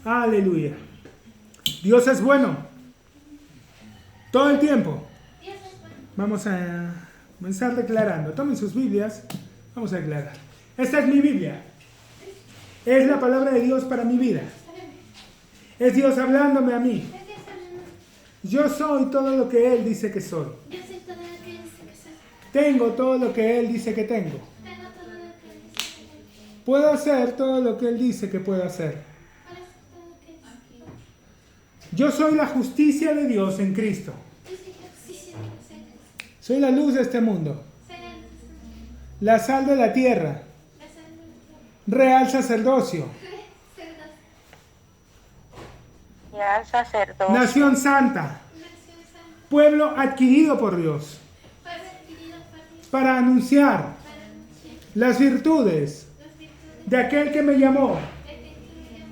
Aleluya. Dios es bueno. Todo el tiempo. Vamos a comenzar declarando. Tomen sus Biblias. Vamos a declarar. Esta es mi Biblia. Es la palabra de Dios para mi vida. Es Dios hablándome a mí. Yo soy todo lo que Él dice que soy. Tengo todo lo que Él dice que tengo. Puedo hacer todo lo que Él dice que puedo hacer. Yo soy la justicia de Dios en Cristo. Soy la luz de este mundo. La sal de la tierra. Real sacerdocio. Real sacerdocio. Nación santa. Pueblo adquirido por Dios. Para anunciar las virtudes de aquel que me llamó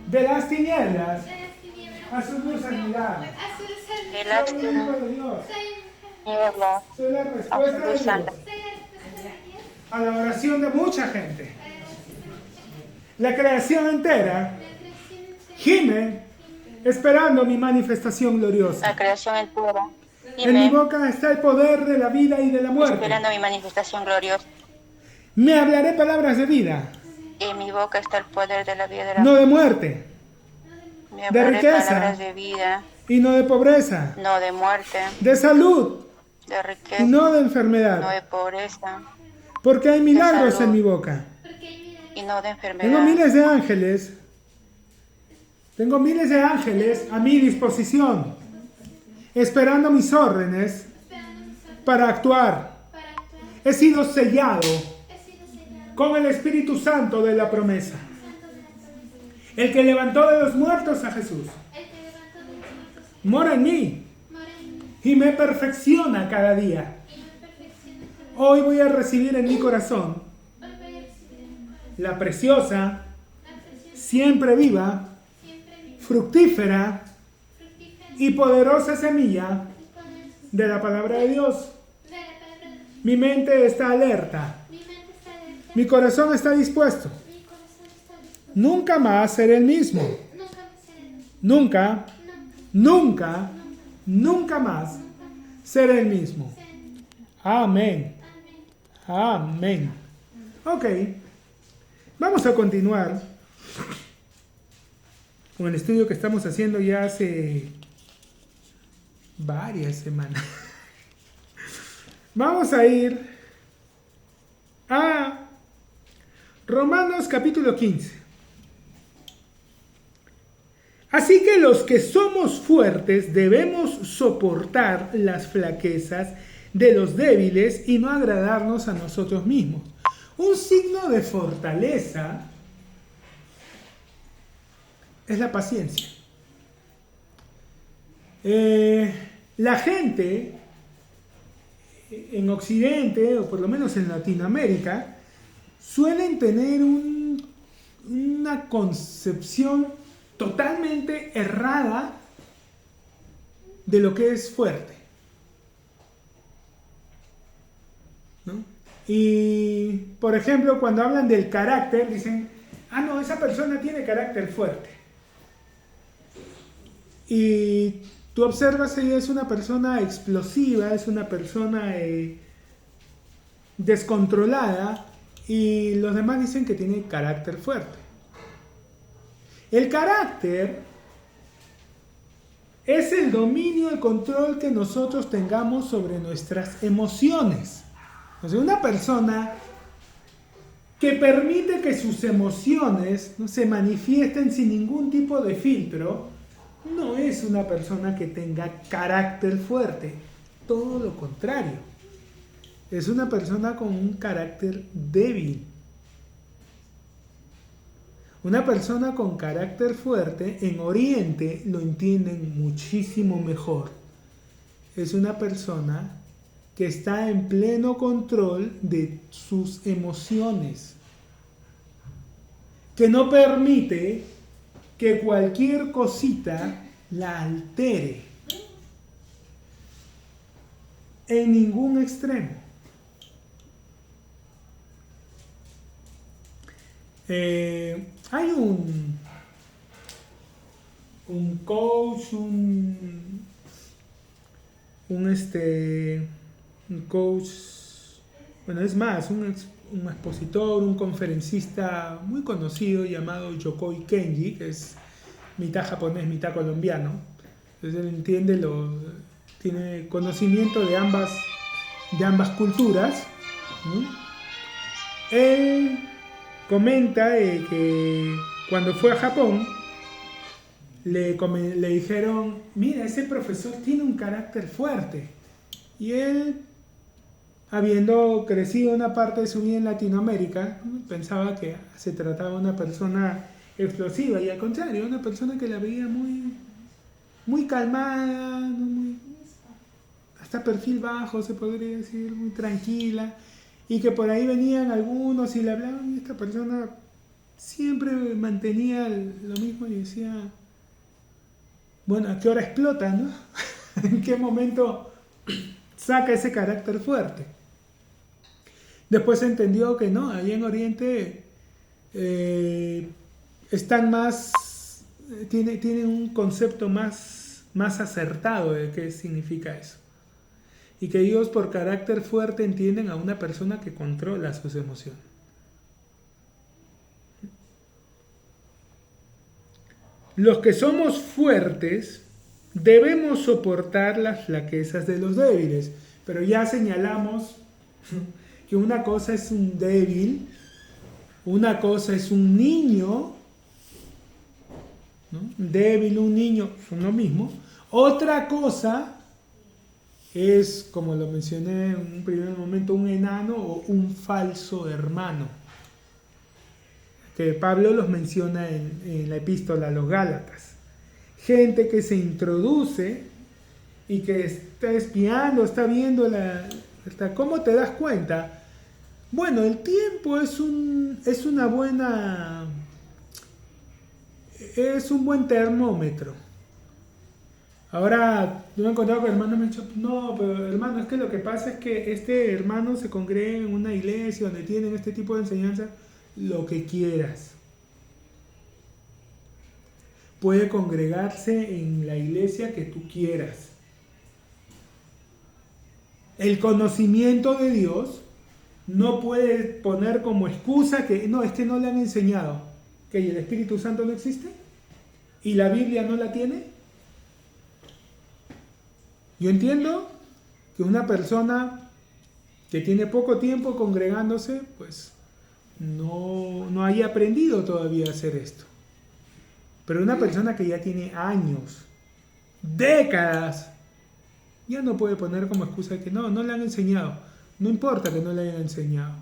de las tinieblas a su luz admirable. De las Soy el Hijo de Dios. tinieblas Soy la a su respuesta de luz Dios santa. a la oración de mucha gente. La creación entera gime esperando mi manifestación gloriosa. La creación entera. En mi Dime, boca está el poder de la vida y de la muerte. esperando mi manifestación gloriosa. Me hablaré palabras de vida, En mi boca está el poder de la vida y de la no de muerte, Me de hablaré riqueza palabras de vida, y no de pobreza, no de muerte, de salud de y riqueza, no de no de enfermedad, pobreza porque hay milagros salud. en mi boca. y no de Tengo enfermedad. miles de ángeles. Tengo miles de ángeles a mi disposición, esperando mis órdenes para actuar. He sido sellado con el Espíritu Santo de la promesa. El que levantó de los muertos a Jesús mora en mí y me perfecciona cada día. Hoy voy a recibir en mi corazón la preciosa, siempre viva, fructífera y poderosa semilla de la palabra de Dios. Mi mente está alerta. Mi corazón está dispuesto. Nunca más seré el mismo. Nunca, nunca, nunca más seré el mismo. Amén. Amén. Ok. Vamos a continuar con el estudio que estamos haciendo ya hace varias semanas. Vamos a ir a Romanos capítulo 15. Así que los que somos fuertes debemos soportar las flaquezas de los débiles y no agradarnos a nosotros mismos. Un signo de fortaleza es la paciencia. La gente en Occidente, o por lo menos en Latinoamérica, suelen tener una concepción totalmente errada de lo que es fuerte, ¿no? Y, por ejemplo, cuando hablan del carácter, dicen, no, esa persona tiene carácter fuerte. Y tú observas, ella es una persona explosiva, es una persona descontrolada, y los demás dicen que tiene carácter fuerte. El carácter es el dominio, el control que nosotros tengamos sobre nuestras emociones. O sea, una persona que permite que sus emociones no se manifiesten sin ningún tipo de filtro, no es una persona que tenga carácter fuerte. Todo lo contrario. Es una persona con un carácter débil. Una persona con carácter fuerte en Oriente lo entienden muchísimo mejor. Es una persona que está en pleno control de sus emociones, que no permite que cualquier cosita la altere en ningún extremo. Hay coach, un coach, bueno, es más, un expositor, un conferencista muy conocido llamado Yokoi Kenji, que es mitad japonés, mitad colombiano. Entonces él tiene conocimiento de ambas culturas, ¿no? Él comenta que cuando fue a Japón le dijeron, mira, ese profesor tiene un carácter fuerte. Y él, habiendo crecido una parte de su vida en Latinoamérica, pensaba que se trataba de una persona explosiva, y al contrario, una persona que la veía muy, muy calmada, ¿no? Hasta perfil bajo, se podría decir, muy tranquila, y que por ahí venían algunos y le hablaban, y esta persona siempre mantenía lo mismo y decía, bueno, ¿a qué hora explota, no? ¿En qué momento saca ese carácter fuerte? Después entendió que no, ahí en Oriente están más, tienen un concepto más acertado de qué significa eso. Y que ellos por carácter fuerte entienden a una persona que controla sus emociones. Los que somos fuertes debemos soportar las flaquezas de los débiles, pero ya señalamos que una cosa es un débil, una cosa es un niño, ¿no? Un débil, un niño, son lo mismo. Otra cosa es, como lo mencioné en un primer momento, un enano o un falso hermano, que Pablo los menciona en la epístola a los Gálatas. Gente que se introduce y que está espiando, está viendo ¿cómo te das cuenta? Bueno, el tiempo es un buen termómetro. Ahora, yo me he encontrado con hermanos me han dicho, no, pero hermano, es que lo que pasa es que este hermano se congrega en una iglesia donde tienen este tipo de enseñanza. Lo que quieras. Puede congregarse en la iglesia que tú quieras. El conocimiento de Dios no puede poner como excusa que no, es que no le han enseñado. ¿Que el Espíritu Santo no existe? ¿Y la Biblia no la tiene? Yo entiendo que una persona que tiene poco tiempo congregándose, pues no haya aprendido todavía a hacer esto. Pero una persona que ya tiene años, décadas, ya no puede poner como excusa que no le han enseñado. No importa que no le hayan enseñado.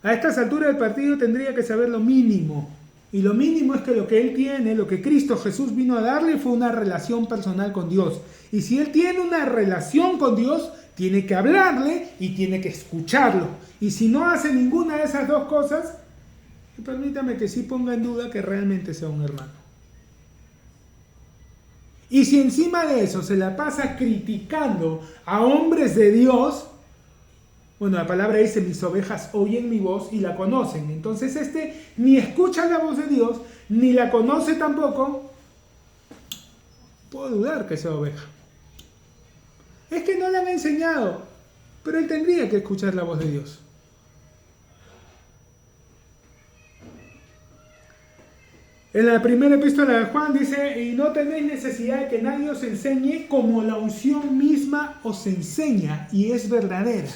A estas alturas del partido tendría que saber lo mínimo. Y lo mínimo es que lo que él tiene, lo que Cristo Jesús vino a darle, fue una relación personal con Dios. Y si él tiene una relación con Dios, tiene que hablarle y tiene que escucharlo. Y si no hace ninguna de esas dos cosas, permítame que sí ponga en duda que realmente sea un hermano. Y si encima de eso se la pasa criticando a hombres de Dios, bueno, la palabra dice, mis ovejas oyen mi voz y la conocen. Entonces ni escucha la voz de Dios, ni la conoce tampoco, puedo dudar que sea oveja. Es que no le han enseñado, pero él tendría que escuchar la voz de Dios. En la primera epístola de Juan dice, y no tenéis necesidad de que nadie os enseñe como la unción misma os enseña y es verdadera.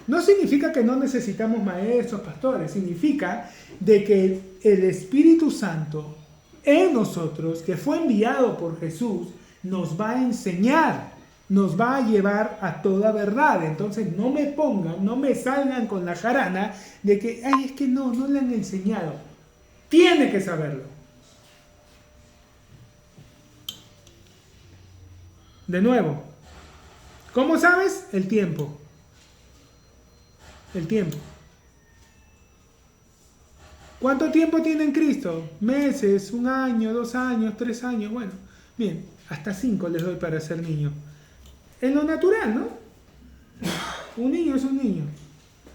No significa que no necesitamos maestros, pastores, significa de que el Espíritu Santo en nosotros, que fue enviado por Jesús, nos va a enseñar, nos va a llevar a toda verdad. Entonces no me salgan con la jarana de que, ay, es que no le han enseñado. Tiene que saberlo. De nuevo, ¿cómo sabes? El tiempo. El tiempo. ¿Cuánto tiempo tiene en Cristo? Meses, 1 año, 2 años, 3 años. Bueno, bien, hasta 5 les doy para ser niño. En lo natural, ¿no? Un niño es un niño.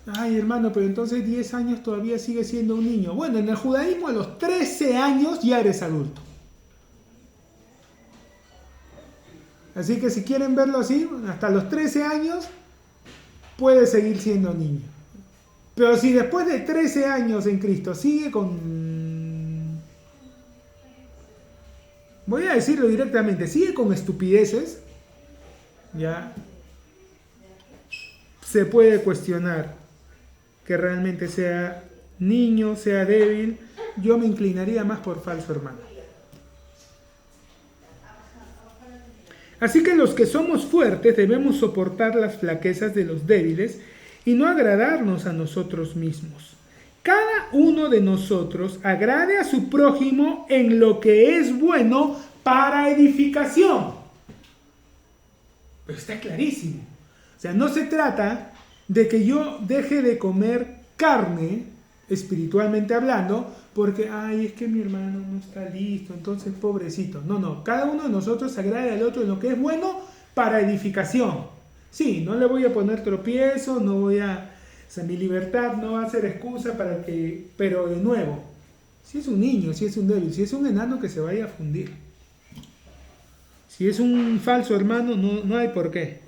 Ay, hermano, pero entonces 10 años todavía sigue siendo un niño. Bueno, en el judaísmo a los 13 años ya eres adulto. Así que si quieren verlo así, hasta los 13 años puede seguir siendo niño. Pero si después de 13 años en Cristo sigue con... Voy a decirlo directamente, sigue con estupideces, ya se puede cuestionar que realmente sea niño, sea débil. Yo me inclinaría más por falso hermano. Así que los que somos fuertes debemos soportar las flaquezas de los débiles y no agradarnos a nosotros mismos. Cada uno de nosotros agrade a su prójimo en lo que es bueno para edificación. Pero está clarísimo. O sea, no se trata de que yo deje de comer carne, espiritualmente hablando, porque, ay, es que mi hermano no está listo, entonces pobrecito. No, cada uno de nosotros agrade al otro en lo que es bueno para edificación. Sí, no le voy a poner tropiezo, no voy a... O sea, mi libertad no va a ser excusa para que... Pero de nuevo, si es un niño, si es un débil, si es un enano, que se vaya a fundir. Si es un falso hermano, no hay por qué.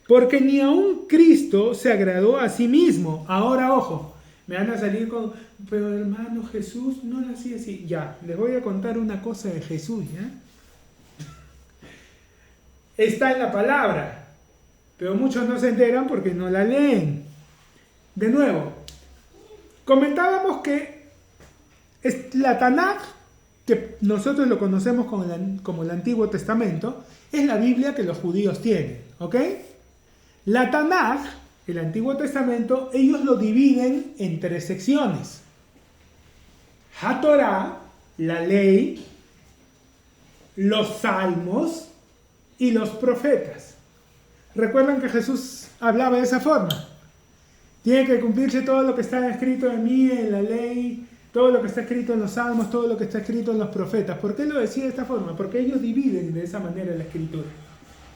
Porque ni aun Cristo se agradó a sí mismo. Ahora, ojo, me van a salir con, pero hermano, Jesús no lo hacía así. Ya, les voy a contar una cosa de Jesús, ¿ya? Está en la palabra, pero muchos no se enteran porque no la leen. De nuevo, comentábamos que la Tanaj, que nosotros lo conocemos como el Antiguo Testamento, es la Biblia que los judíos tienen, ¿ok? La Tanaj, el Antiguo Testamento, ellos lo dividen en 3 secciones. HaTorah, la ley, los salmos y los profetas. Recuerdan que Jesús hablaba de esa forma. Tiene que cumplirse todo lo que está escrito de mí en la ley, todo lo que está escrito en los salmos, todo lo que está escrito en los profetas. ¿Por qué lo decía de esta forma? Porque ellos dividen de esa manera la escritura.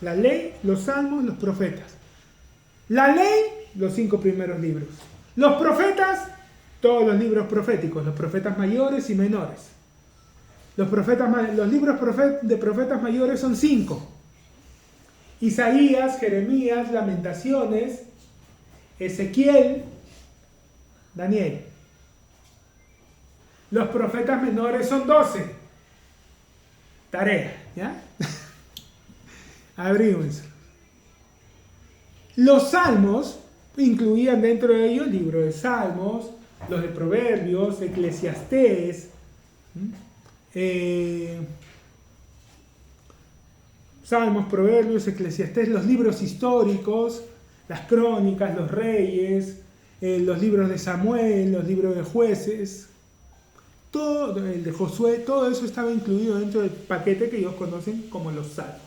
La ley, los salmos, los profetas. La ley, los 5 primeros libros. Los profetas, todos los libros proféticos, los profetas mayores y menores. Los libros de profetas mayores son 5. Isaías, Jeremías, Lamentaciones, Ezequiel, Daniel. Los profetas menores son 12. Tarea, ¿ya? Abrimos. Los salmos incluían dentro de ellos el libro de Salmos, los de Proverbios, Eclesiastés, Salmos, Proverbios, Eclesiastés, los libros históricos, las crónicas, los reyes, los libros de Samuel, los libros de jueces, todo, el de Josué, todo eso estaba incluido dentro del paquete que ellos conocen como los Salmos,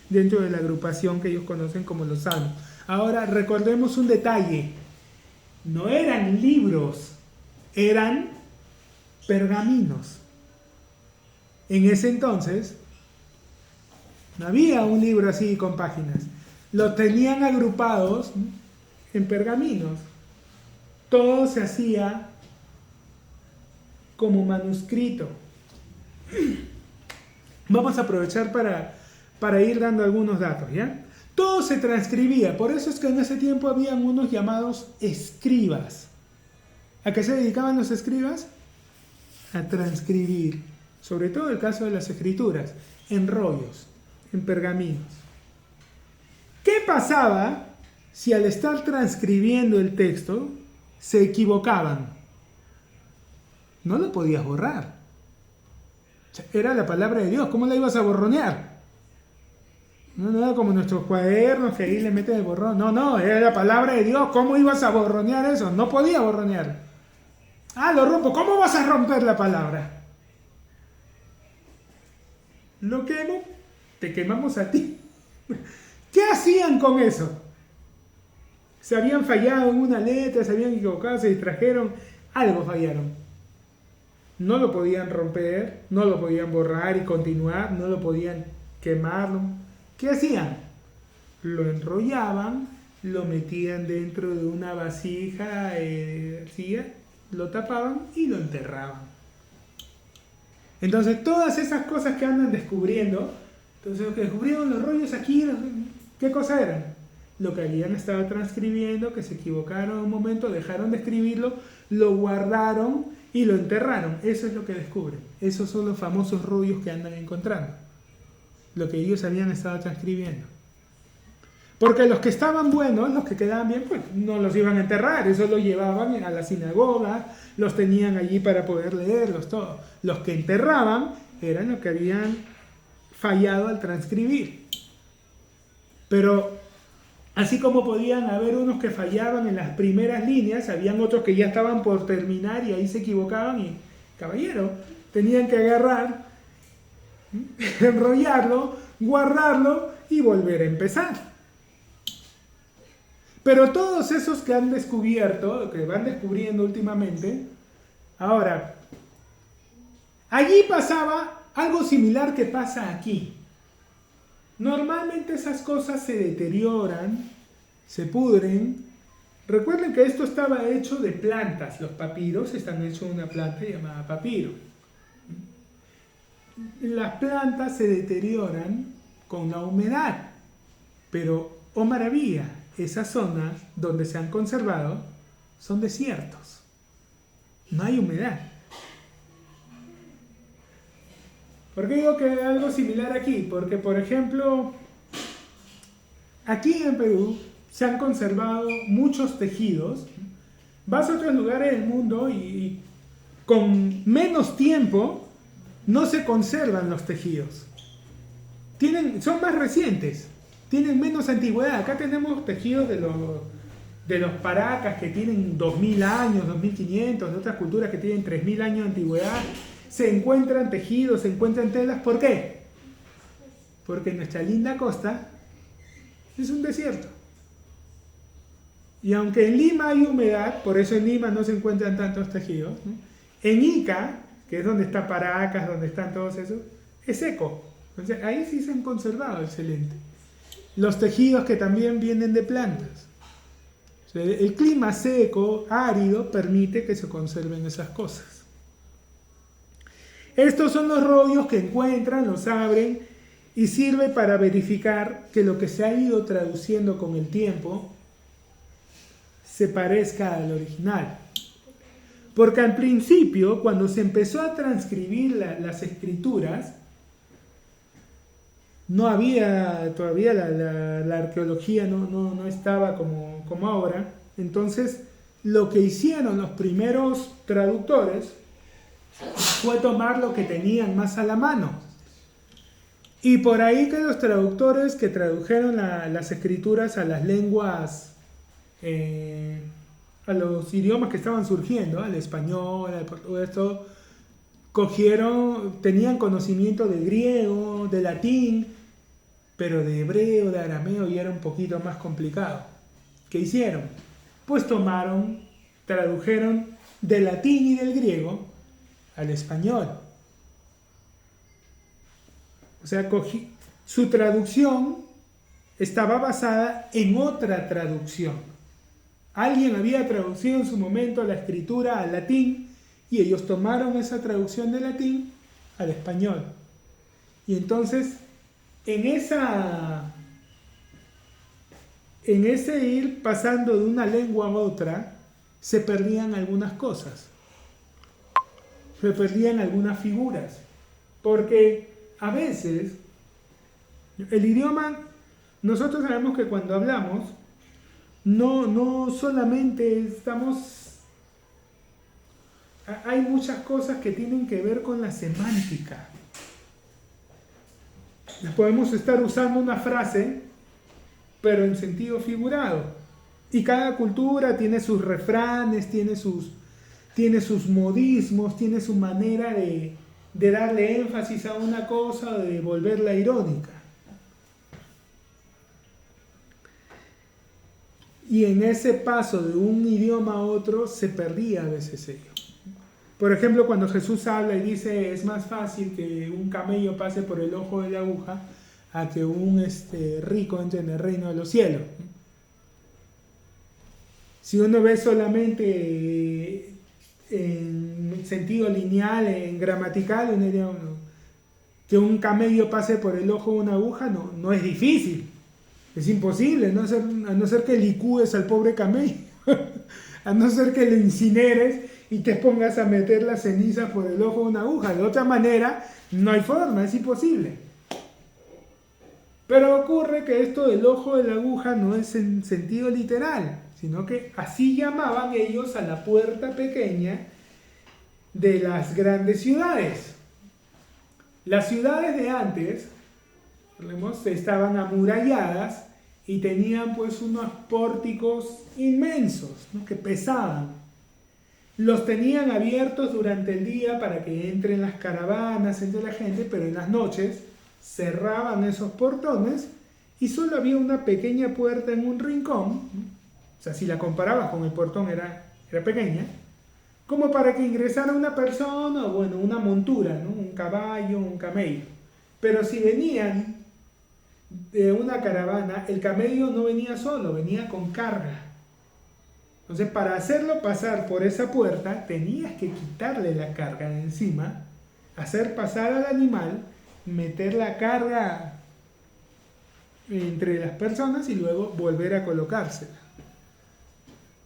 dentro de la agrupación que ellos conocen como los Salmos. Ahora recordemos un detalle, no eran libros, eran pergaminos. En ese entonces no había un libro así con páginas, los tenían agrupados en pergaminos. Todo se hacía como manuscrito. Vamos a aprovechar para ir dando algunos datos, ¿ya? Todo se transcribía, por eso es que en ese tiempo habían unos llamados escribas. ¿A qué se dedicaban los escribas? A transcribir, sobre todo el caso de las escrituras, en rollos, en pergaminos. ¿Qué pasaba si al estar transcribiendo el texto se equivocaban? No lo podías borrar. Era la palabra de Dios, ¿cómo la ibas a borronear? No era como nuestros cuadernos que ahí le meten el borrón. No, era la palabra de Dios. ¿Cómo ibas a borronear eso? No podía borronear. Ah, lo rompo. ¿Cómo vas a romper la palabra? Lo quemo, te quemamos a ti. ¿Qué hacían con eso? Se habían fallado en una letra, se habían equivocado, se distrajeron, algo fallaron. No lo podían romper, no lo podían borrar y continuar, no lo podían quemarlo. ¿Qué hacían? Lo enrollaban, lo metían dentro de una vasija, lo tapaban y lo enterraban. Entonces, todas esas cosas que andan descubriendo, entonces lo que descubrieron los rollos aquí, ¿qué cosa eran? Lo que habían estado transcribiendo, que se equivocaron un momento, dejaron de escribirlo, lo guardaron y lo enterraron. Eso es lo que descubren. Esos son los famosos rollos que andan encontrando. Lo que ellos habían estado transcribiendo. Porque los que estaban buenos, los que quedaban bien, pues no los iban a enterrar. Eso lo llevaban a la sinagoga, los tenían allí para poder leerlos, todo. Los que enterraban eran los que habían fallado al transcribir. Pero así como podían haber unos que fallaban en las primeras líneas, habían otros que ya estaban por terminar y ahí se equivocaban y, caballero, tenían que agarrar, enrollarlo, guardarlo y volver a empezar. Pero todos esos que han descubierto, que van descubriendo últimamente, ahora, allí pasaba algo similar que pasa aquí. Normalmente esas cosas se deterioran, se pudren. Recuerden que esto estaba hecho de plantas. Los papiros están hechos de una planta llamada papiro. Las plantas se deterioran con la humedad. Pero, oh maravilla, esas zonas donde se han conservado son desiertos. No hay humedad. ¿Por qué digo que hay algo similar aquí? Porque, por ejemplo, aquí en Perú se han conservado muchos tejidos. Vas a otros lugares del mundo y con menos tiempo no se conservan los tejidos. Son más recientes, tienen menos antigüedad. Acá tenemos tejidos de los paracas que tienen 2000 años, 2500, de otras culturas que tienen 3000 años de antigüedad. Se encuentran tejidos, se encuentran telas. ¿Por qué? Porque nuestra linda costa es un desierto. Y aunque en Lima hay humedad, por eso en Lima no se encuentran tantos tejidos, ¿no? En Ica, que es donde está Paracas, donde están todos esos, es seco. Entonces, ahí sí se han conservado excelente. Los tejidos que también vienen de plantas. O sea, el clima seco, árido, permite que se conserven esas cosas. Estos son los rollos que encuentran, los abren y sirve para verificar que lo que se ha ido traduciendo con el tiempo se parezca al original. Porque al principio, cuando se empezó a transcribir las escrituras, no había todavía la arqueología, no estaba como ahora. Entonces, lo que hicieron los primeros traductores fue tomar lo que tenían más a la mano. Y por ahí que los traductores que tradujeron las escrituras a las lenguas, a los idiomas que estaban surgiendo, al español, al portugués, todo, tenían conocimiento de griego, de latín, pero de hebreo, de arameo ya era un poquito más complicado. ¿Qué hicieron? Pues tradujeron del latín y del griego al español. O sea, su traducción estaba basada en otra traducción. Alguien había traducido en su momento la escritura al latín y ellos tomaron esa traducción del latín al español. Y entonces, en ese ir pasando de una lengua a otra, se perdían algunas cosas. Se perdían algunas figuras. Porque a veces, el idioma, nosotros sabemos que cuando hablamos, no solamente estamos... Hay muchas cosas que tienen que ver con la semántica. Podemos estar usando una frase, pero en sentido figurado. Y cada cultura tiene sus refranes, tiene sus modismos, tiene su manera de darle énfasis a una cosa o de volverla irónica. Y en ese paso de un idioma a otro se perdía a veces ello. Por ejemplo, cuando Jesús habla y dice es más fácil que un camello pase por el ojo de la aguja a que un rico entre en el reino de los cielos. Si uno ve solamente en sentido lineal, en gramatical, uno diría, que un camello pase por el ojo de una aguja no es difícil. Es imposible, a no ser que licúes al pobre camello, a no ser que lo incineres y te pongas a meter la ceniza por el ojo de una aguja. De otra manera, no hay forma, es imposible. Pero ocurre que esto del ojo de la aguja no es en sentido literal, sino que así llamaban ellos a la puerta pequeña de las grandes ciudades. Las ciudades de antes, estaban amuralladas y tenían pues unos pórticos inmensos, ¿no?, que pesaban. Los tenían abiertos durante el día para que entren las caravanas, entre la gente, pero en las noches cerraban esos portones y solo había una pequeña puerta en un rincón, ¿no? O sea, si la comparabas con el portón era pequeña, como para que ingresara una persona o bueno, una montura, ¿no?, un caballo, un camello. Pero si venían de una caravana, el camello no venía solo, venía con carga. Entonces, para hacerlo pasar por esa puerta, tenías que quitarle la carga de encima, hacer pasar al animal, meter la carga entre las personas y luego volver a colocársela.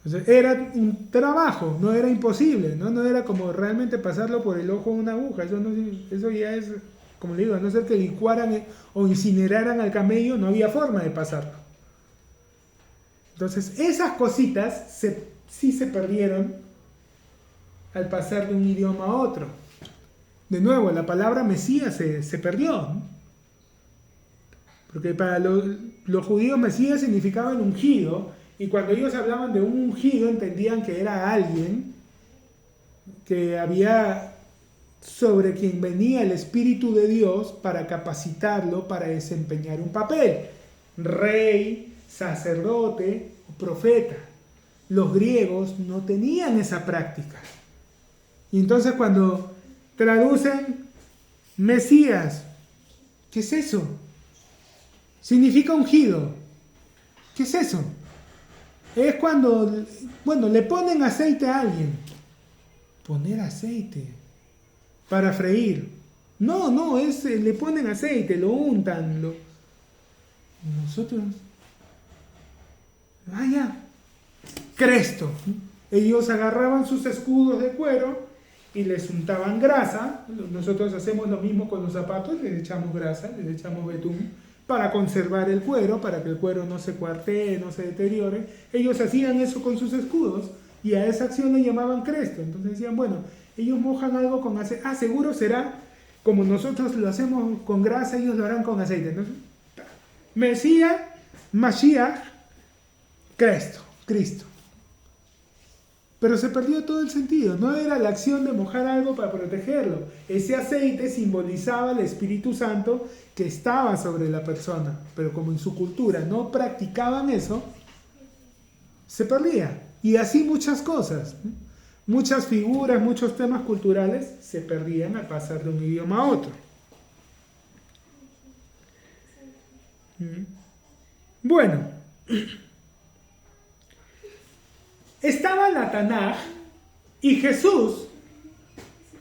Entonces, era un trabajo, no era imposible, no era como realmente pasarlo por el ojo de una aguja. Eso ya es, como le digo, a no ser que licuaran o incineraran al camello, no había forma de pasarlo. Entonces, esas cositas sí se perdieron al pasar de un idioma a otro. De nuevo, la palabra Mesías se perdió, ¿no? Porque para los judíos Mesías significaba el ungido, y cuando ellos hablaban de un ungido entendían que era alguien que había sobre quien venía el Espíritu de Dios para capacitarlo para desempeñar un papel. Rey, sacerdote, profeta. Los griegos no tenían esa práctica. Y entonces cuando traducen Mesías, ¿qué es eso? Significa ungido. ¿Qué es eso? Es cuando, le ponen aceite a alguien. Poner aceite para freír. No, le ponen aceite, lo untan. Nosotros... Cresto. Ellos agarraban sus escudos de cuero y les untaban grasa. Nosotros hacemos lo mismo con los zapatos, les echamos grasa, les echamos betún para conservar el cuero, para que el cuero no se cuartee, no se deteriore. Ellos hacían eso con sus escudos y a esa acción le llamaban cresto. Entonces decían, ellos mojan algo con aceite. Seguro será como nosotros lo hacemos con grasa, ellos lo harán con aceite. Entonces, Mesías, Mashiach, Cristo. Pero se perdió todo el sentido. No era la acción de mojar algo para protegerlo. Ese aceite simbolizaba el Espíritu Santo que estaba sobre la persona. Pero como en su cultura no practicaban eso, se perdía. Y así muchas cosas. Muchas figuras, muchos temas culturales se perdían al pasar de un idioma a otro. Bueno. Estaba la Tanaj y Jesús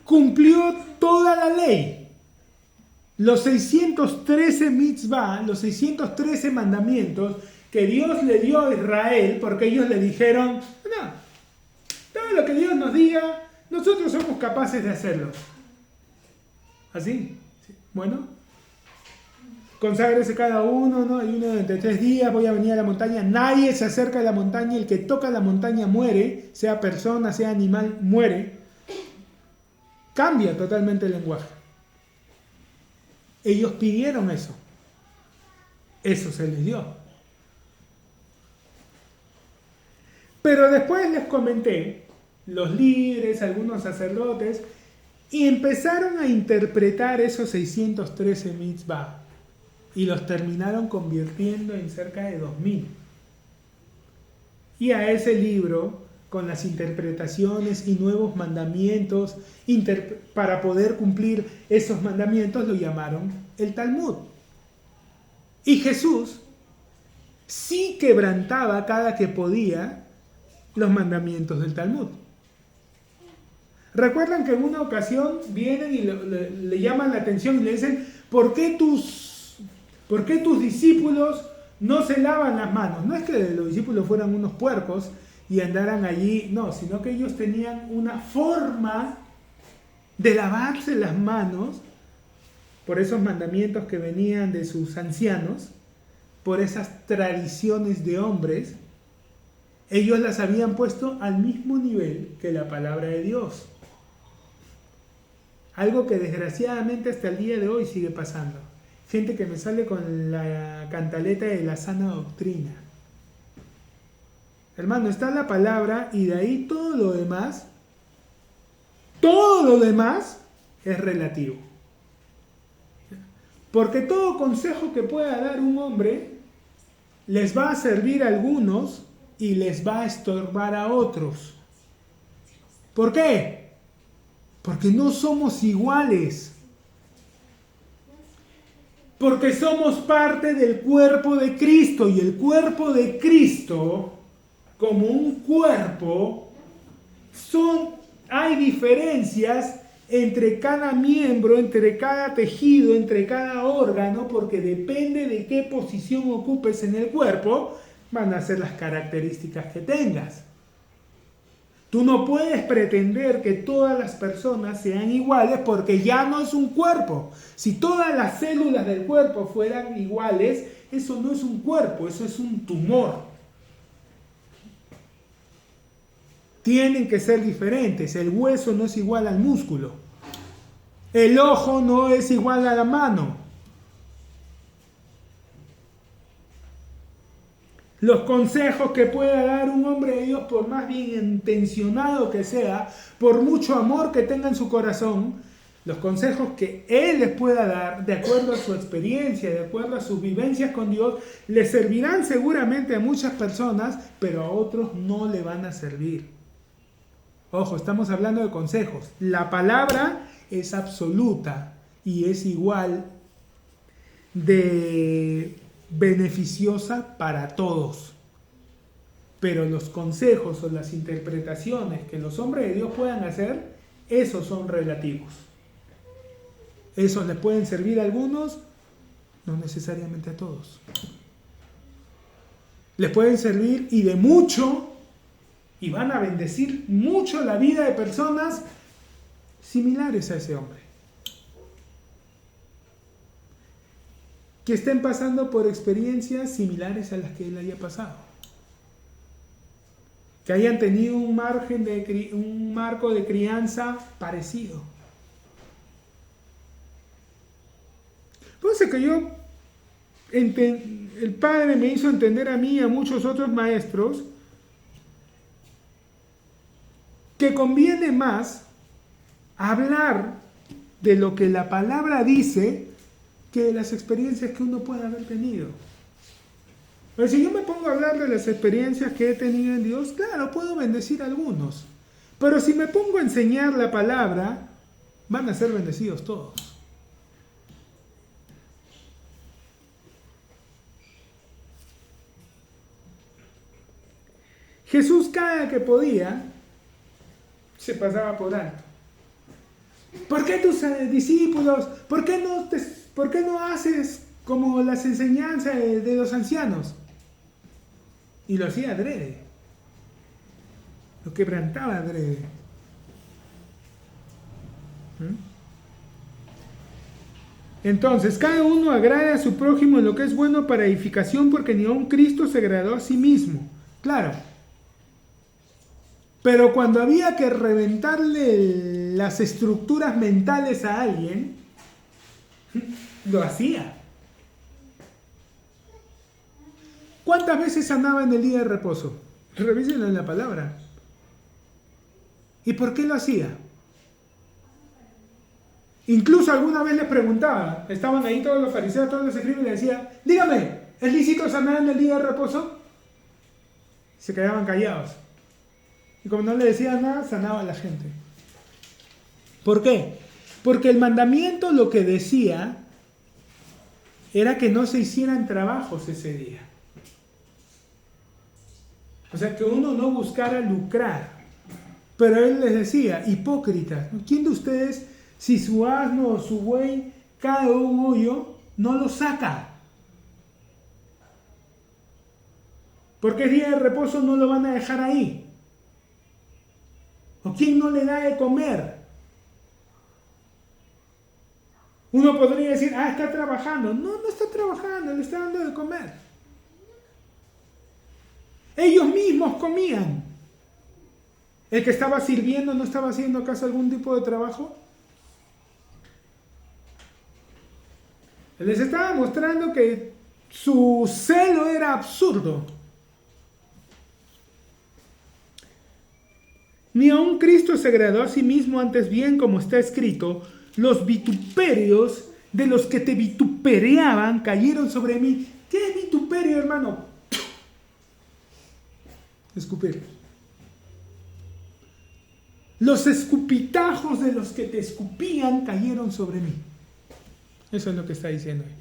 cumplió toda la ley. Los 613 mitzvah, los 613 mandamientos que Dios le dio a Israel, porque ellos le dijeron, no, todo lo que Dios nos diga, nosotros somos capaces de hacerlo. ¿Así? Bueno. Conságrese cada uno, ¿no? Hay uno entre 3 días, voy a venir a la montaña. Nadie se acerca a la montaña, el que toca la montaña muere, sea persona, sea animal, muere. Cambia totalmente el lenguaje. Ellos pidieron eso. Eso se les dio. Pero después les comenté, los líderes, algunos sacerdotes, y empezaron a interpretar esos 613 mitzvah. Y los terminaron convirtiendo en cerca de 2000. Y a ese libro, con las interpretaciones y nuevos mandamientos, para poder cumplir esos mandamientos, lo llamaron el Talmud. Y Jesús sí quebrantaba cada que podía los mandamientos del Talmud. Recuerdan que en una ocasión vienen y le llaman la atención y le dicen, ¿por qué tus discípulos no se lavan las manos? No es que los discípulos fueran unos puercos y andaran allí, no, sino que ellos tenían una forma de lavarse las manos por esos mandamientos que venían de sus ancianos, por esas tradiciones de hombres. Ellos las habían puesto al mismo nivel que la palabra de Dios. Algo que desgraciadamente hasta el día de hoy sigue pasando. Gente que me sale con la cantaleta de la sana doctrina. Hermano, está la palabra y de ahí todo lo demás es relativo. Porque todo consejo que pueda dar un hombre les va a servir a algunos y les va a estorbar a otros. ¿Por qué? Porque no somos iguales. Porque somos parte del cuerpo de Cristo y el cuerpo de Cristo, como un cuerpo, hay diferencias entre cada miembro, entre cada tejido, entre cada órgano, porque depende de qué posición ocupes en el cuerpo, van a ser las características que tengas. Tú no puedes pretender que todas las personas sean iguales porque ya no es un cuerpo. Si todas las células del cuerpo fueran iguales, eso no es un cuerpo, eso es un tumor. Tienen que ser diferentes. El hueso no es igual al músculo. El ojo no es igual a la mano. Los consejos que pueda dar un hombre de Dios, por más bien intencionado que sea, por mucho amor que tenga en su corazón, los consejos que él les pueda dar, de acuerdo a su experiencia, de acuerdo a sus vivencias con Dios, le servirán seguramente a muchas personas, pero a otros no le van a servir. Ojo, estamos hablando de consejos. La palabra es absoluta y es igual de beneficiosa para todos. Pero los consejos o las interpretaciones que los hombres de Dios puedan hacer, esos son relativos. Esos les pueden servir a algunos, no necesariamente a todos. Les pueden servir y de mucho, y van a bendecir mucho la vida de personas similares a ese hombre, que estén pasando por experiencias similares a las que él haya pasado, que hayan tenido un marco de crianza parecido. Entonces que el Padre me hizo entender a mí y a muchos otros maestros que conviene más hablar de lo que la palabra dice que de las experiencias que uno puede haber tenido. Pero si yo me pongo a hablar de las experiencias que he tenido en Dios, claro, puedo bendecir a algunos. Pero si me pongo a enseñar la palabra, van a ser bendecidos todos. Jesús, cada que podía, se pasaba por alto. ¿Por qué tus discípulos, por qué no haces como las enseñanzas de los ancianos? Y lo hacía adrede. Lo quebrantaba adrede. Entonces, cada uno agrade a su prójimo en lo que es bueno para edificación, porque ni aun Cristo se agradó a sí mismo. Claro. Pero cuando había que reventarle las estructuras mentales a alguien, lo hacía. ¿Cuántas veces sanaba en el día de reposo? Revísenlo en la palabra. ¿Y por qué lo hacía? Incluso alguna vez les preguntaba, estaban ahí todos los fariseos, todos los escribas, y le decía, dígame, ¿es lícito sanar en el día de reposo? Se quedaban callados. Y como no le decía nada, sanaba a la gente. ¿Por qué? Porque el mandamiento lo que decía era que no se hicieran trabajos ese día. O sea, que uno no buscara lucrar. Pero él les decía, hipócritas, ¿quién de ustedes, si su asno o su buey cae en un hoyo, no lo saca? Porque es día de reposo, no lo van a dejar ahí. ¿O quién no le da de comer? Uno podría decir, está trabajando. No, no está trabajando, le está dando de comer. Ellos mismos comían. ¿El que estaba sirviendo no estaba haciendo acaso algún tipo de trabajo? Les estaba mostrando que su celo era absurdo. Ni aun Cristo se agradó a sí mismo, antes bien, como está escrito, los vituperios de los que te vitupereaban cayeron sobre mí. ¿Qué es vituperio, hermano? Escupir. Los escupitajos de los que te escupían cayeron sobre mí. Eso es lo que está diciendo ahí.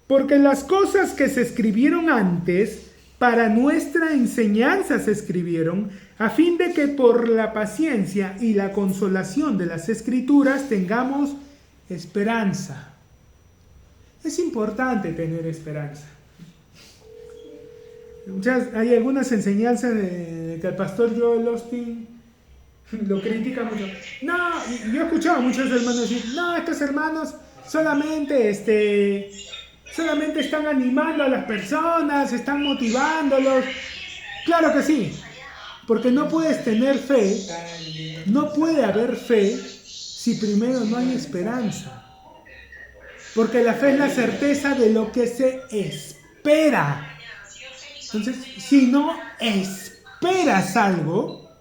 Porque las cosas que se escribieron antes, para nuestra enseñanza se escribieron, a fin de que por la paciencia y la consolación de las Escrituras tengamos esperanza. Es importante tener esperanza. Hay algunas enseñanzas de que el pastor Joel Osteen lo critica mucho. No, yo he escuchado a muchos hermanos decir, no, estos hermanos solamente están animando a las personas, están motivándolos. Claro que sí, porque no puedes tener fe, no puede haber fe si primero no hay esperanza. Porque la fe es la certeza de lo que se espera. Entonces, si no esperas algo,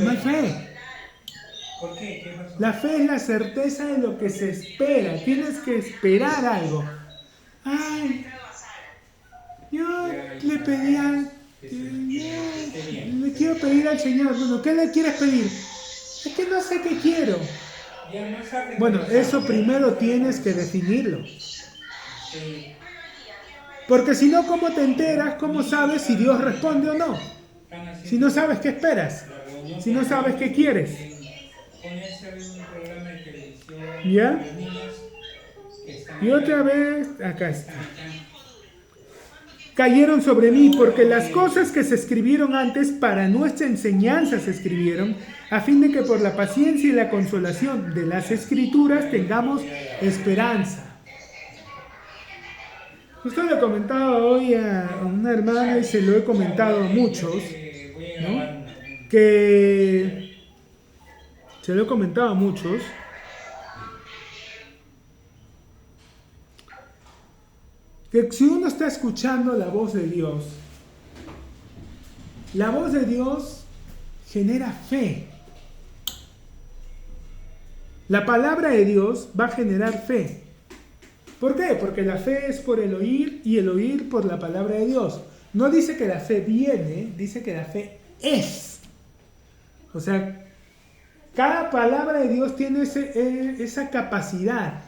no hay fe. ¿Por qué? ¿Qué pasó? La fe es la certeza de lo que se espera. Tienes que esperar algo. Ay, yo le pedí le quiero pedir al Señor. Bueno, ¿qué le quieres pedir? Es que no sé qué quiero. Bueno, eso primero tienes que definirlo. Porque si no, ¿cómo te enteras? ¿Cómo sabes si Dios responde o no? Si no sabes qué esperas. Si no sabes qué quieres. ¿Ya? Y otra vez, acá está. Cayeron sobre mí porque las cosas que se escribieron antes para nuestra enseñanza se escribieron, a fin de que por la paciencia y la consolación de las Escrituras tengamos esperanza. Justo le he comentado hoy a una hermana y se lo he comentado a muchos, ¿no? Que se lo he comentado a muchos. Que si uno está escuchando la voz de Dios genera fe. La palabra de Dios va a generar fe. ¿Por qué? Porque la fe es por el oír y el oír por la palabra de Dios. No dice que la fe viene, dice que la fe es. O sea, cada palabra de Dios tiene esa capacidad.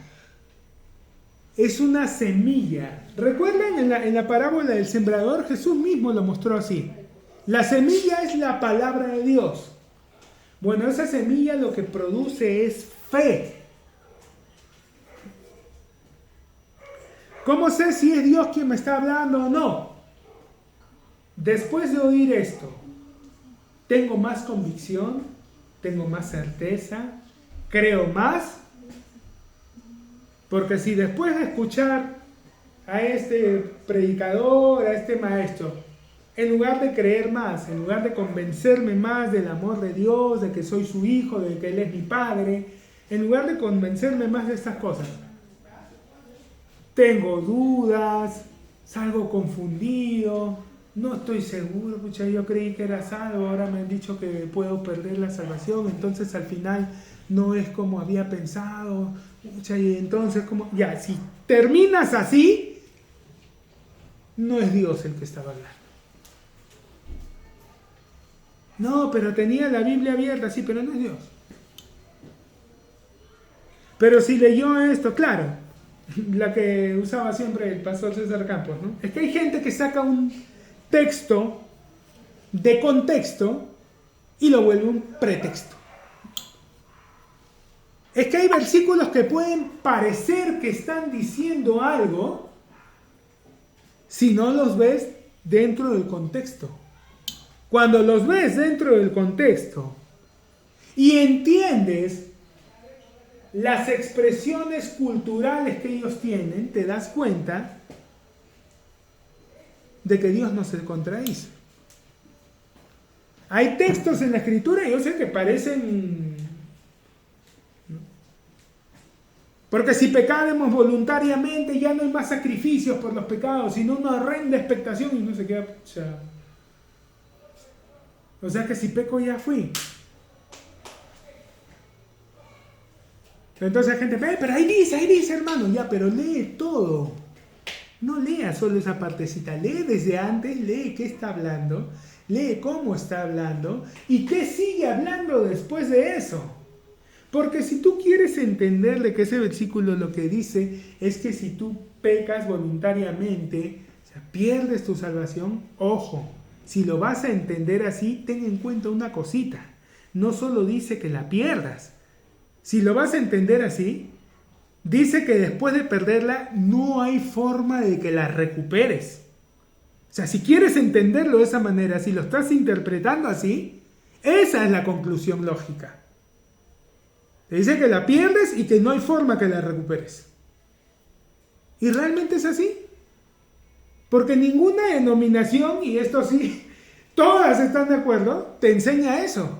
Es una semilla. ¿Recuerdan en la parábola del sembrador? Jesús mismo lo mostró así. La semilla es la palabra de Dios. Bueno, esa semilla lo que produce es fe. ¿Cómo sé si es Dios quien me está hablando o no? Después de oír esto, tengo más convicción, tengo más certeza, creo más. Porque si después de escuchar a este predicador, a este maestro, en lugar de creer más, en lugar de convencerme más del amor de Dios, de que soy su hijo, de que Él es mi padre, en lugar de convencerme más de estas cosas, tengo dudas, salgo confundido, no estoy seguro, pucha, yo creí que era salvo, ahora me han dicho que puedo perder la salvación, entonces al final no es como había pensado, pucha, y entonces como, ya, si terminas así, no es Dios el que estaba hablando. No, pero tenía la Biblia abierta, sí, pero no es Dios. Pero si leyó esto, claro, la que usaba siempre el pastor César Campos, ¿no? Es que hay gente que saca un texto de contexto y lo vuelve un pretexto. Es que hay versículos que pueden parecer que están diciendo algo si no los ves dentro del contexto. Cuando los ves dentro del contexto y entiendes las expresiones culturales que ellos tienen, te das cuenta de que Dios no se contradice. Hay textos en la Escritura, yo sé que parecen... Porque si pecáramos voluntariamente ya no hay más sacrificios por los pecados, sino una horrenda expectación y no se queda... O sea que si peco ya fui. Entonces la gente, pero ahí dice hermano, ya, pero lee todo. No lea solo esa partecita, lee desde antes, lee qué está hablando, lee cómo está hablando y qué sigue hablando después de eso. Porque si tú quieres entenderle que ese versículo lo que dice es que si tú pecas voluntariamente, o sea, pierdes tu salvación, ojo, si lo vas a entender así, ten en cuenta una cosita, no solo dice que la pierdas, si lo vas a entender así, dice que después de perderla no hay forma de que la recuperes. O sea, si quieres entenderlo de esa manera, si lo estás interpretando así, esa es la conclusión lógica. Te dice que la pierdes y que no hay forma que la recuperes. ¿Y realmente es así? Porque ninguna denominación, y esto sí, todas están de acuerdo, te enseña eso.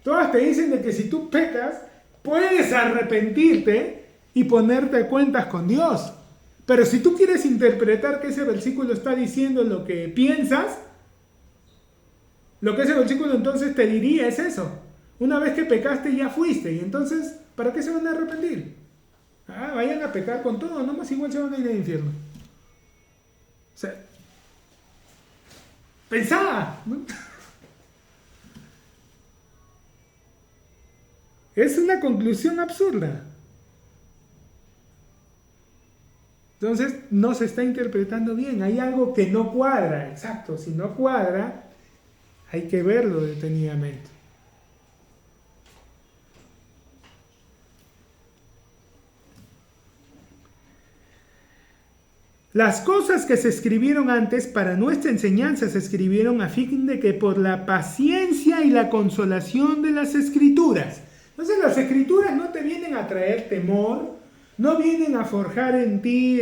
Todas te dicen de que si tú pecas, puedes arrepentirte y ponerte cuentas con Dios. Pero si tú quieres interpretar que ese versículo está diciendo lo que piensas, lo que ese versículo entonces te diría es eso. Una vez que pecaste ya fuiste, y entonces, ¿para qué se van a arrepentir? Vayan a pecar con todo, nomás igual se van a ir al infierno. O sea, pensá, ¿no? Es una conclusión absurda. Entonces, no se está interpretando bien. Hay algo que no cuadra. Exacto, si no cuadra, hay que verlo detenidamente. Las cosas que se escribieron antes para nuestra enseñanza se escribieron a fin de que por la paciencia y la consolación de las Escrituras. Entonces las Escrituras no te vienen a traer temor, no vienen a forjar en ti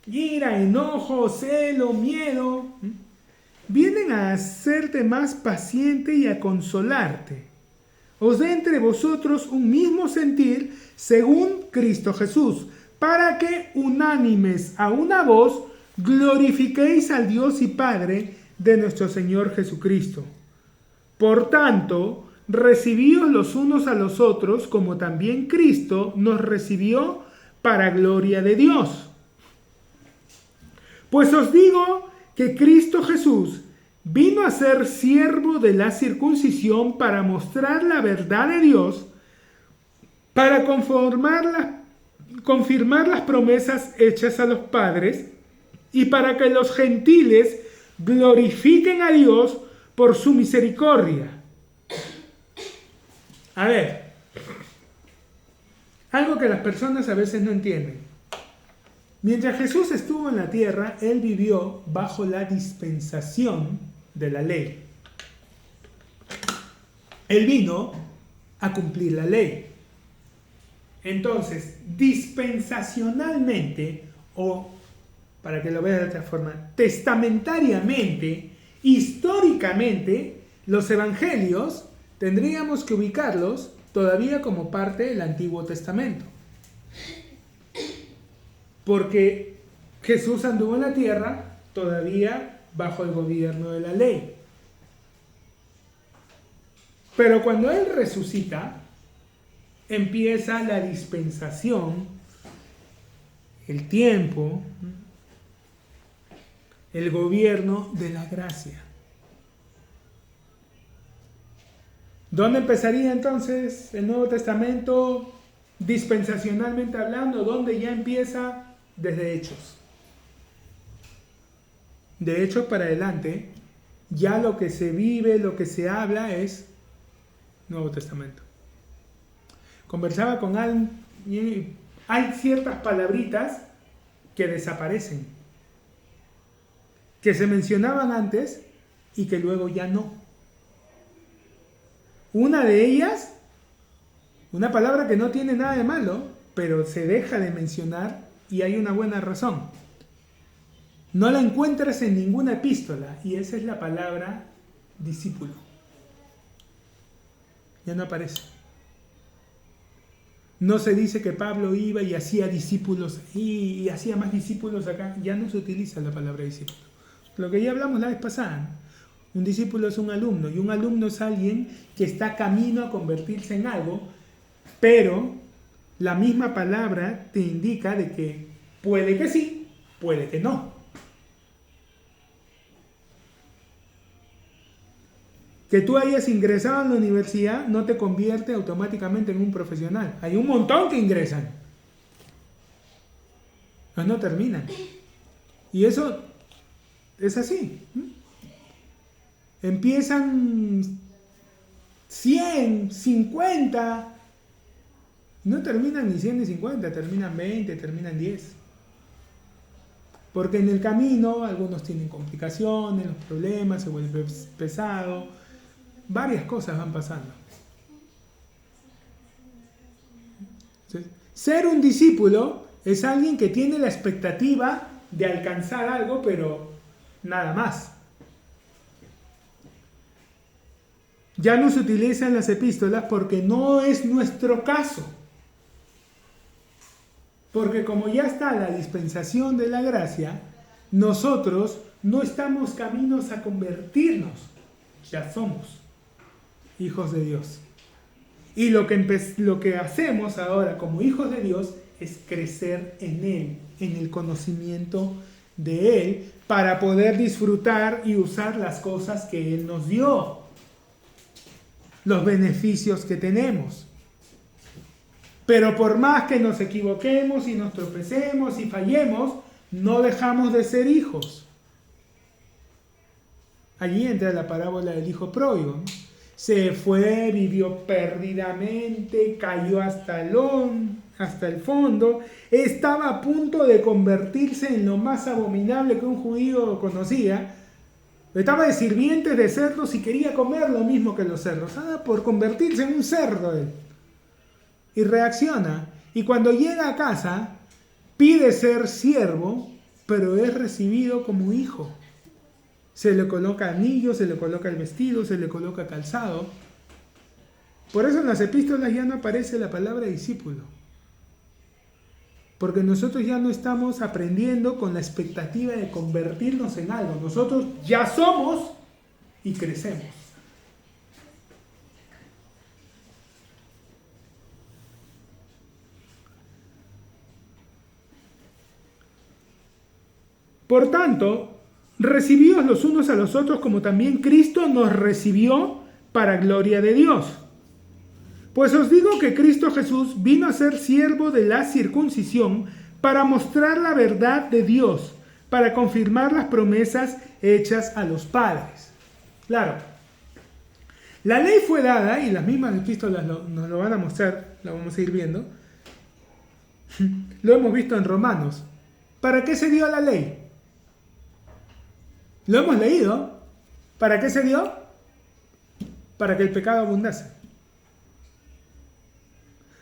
ira, enojo, celo, miedo. Vienen a hacerte más paciente y a consolarte. Os dé entre vosotros un mismo sentir según Cristo Jesús, para que unánimes a una voz glorifiquéis al Dios y Padre de nuestro Señor Jesucristo. Por tanto, recibíos los unos a los otros, como también Cristo nos recibió para gloria de Dios. Pues os digo que Cristo Jesús vino a ser siervo de la circuncisión para mostrar la verdad de Dios, para confirmar las promesas hechas a los padres y para que los gentiles glorifiquen a Dios por su misericordia. A ver, algo que las personas a veces no entienden. Mientras Jesús estuvo en la tierra, Él vivió bajo la dispensación de la ley. Él vino a cumplir la ley. Entonces, dispensacionalmente, o para que lo veas de otra forma, testamentariamente, históricamente, los evangelios tendríamos que ubicarlos todavía como parte del Antiguo Testamento. Porque Jesús anduvo en la tierra todavía bajo el gobierno de la ley. Pero cuando Él resucita, empieza la dispensación, el tiempo, el gobierno de la gracia. ¿Dónde empezaría entonces el Nuevo Testamento? dispensacionalmente hablando, donde ya empieza desde Hechos. De Hechos para adelante, ya lo que se vive, lo que se habla es Nuevo Testamento. Conversaba con alguien y hay ciertas palabritas que desaparecen, que se mencionaban antes y que luego ya no. Una de ellas, una palabra que no tiene nada de malo, pero se deja de mencionar y hay una buena razón. No la encuentras en ninguna epístola y esa es la palabra discípulo. Ya no aparece. No se dice que Pablo iba y hacía discípulos y hacía más discípulos acá. Ya no se utiliza la palabra discípulo. Lo que ya hablamos la vez pasada. Un discípulo es un alumno y un alumno es alguien que está camino a convertirse en algo, pero la misma palabra te indica de que puede que sí, puede que no. Que tú hayas ingresado en la universidad no te convierte automáticamente en un profesional. Hay un montón que ingresan, pero no terminan. Y eso es así. Empiezan 100, 50, no terminan ni 100 ni 50, terminan 20, terminan 10. Porque en el camino algunos tienen complicaciones, los problemas, se vuelve pesado. Varias cosas van pasando. Entonces, ser un discípulo es alguien que tiene la expectativa de alcanzar algo, pero nada más. Ya no se utilizan las epístolas porque no es nuestro caso. Porque como ya está la dispensación de la gracia, nosotros no estamos caminos a convertirnos, ya somos hijos de Dios. Y lo que hacemos ahora como hijos de Dios es crecer en Él, en el conocimiento de Él, para poder disfrutar y usar las cosas que Él nos dio, los beneficios que tenemos. Pero por más que nos equivoquemos y nos tropecemos y fallemos, no dejamos de ser hijos. Allí entra la parábola del hijo pródigo, ¿no? Se fue, vivió perdidamente, cayó hasta el fondo, estaba a punto de convertirse en lo más abominable que un judío conocía. Estaba de sirviente de cerdos y quería comer lo mismo que los cerdos. Por convertirse en un cerdo él. Y reacciona. Y cuando llega a casa, pide ser siervo, pero es recibido como hijo. Se le coloca anillo, se le coloca el vestido, se le coloca calzado. Por eso en las epístolas ya no aparece la palabra discípulo. Porque nosotros ya no estamos aprendiendo con la expectativa de convertirnos en algo. Nosotros ya somos y crecemos. Por tanto, recibíos los unos a los otros como también Cristo nos recibió para gloria de Dios. Pues os digo que Cristo Jesús vino a ser siervo de la circuncisión para mostrar la verdad de Dios, para confirmar las promesas hechas a los padres. Claro, la ley fue dada, y las mismas epístolas nos lo van a mostrar, lo vamos a ir viendo. Lo hemos visto en Romanos. ¿Para qué se dio la ley? Lo hemos leído. ¿Para qué se dio? Para que el pecado abundase.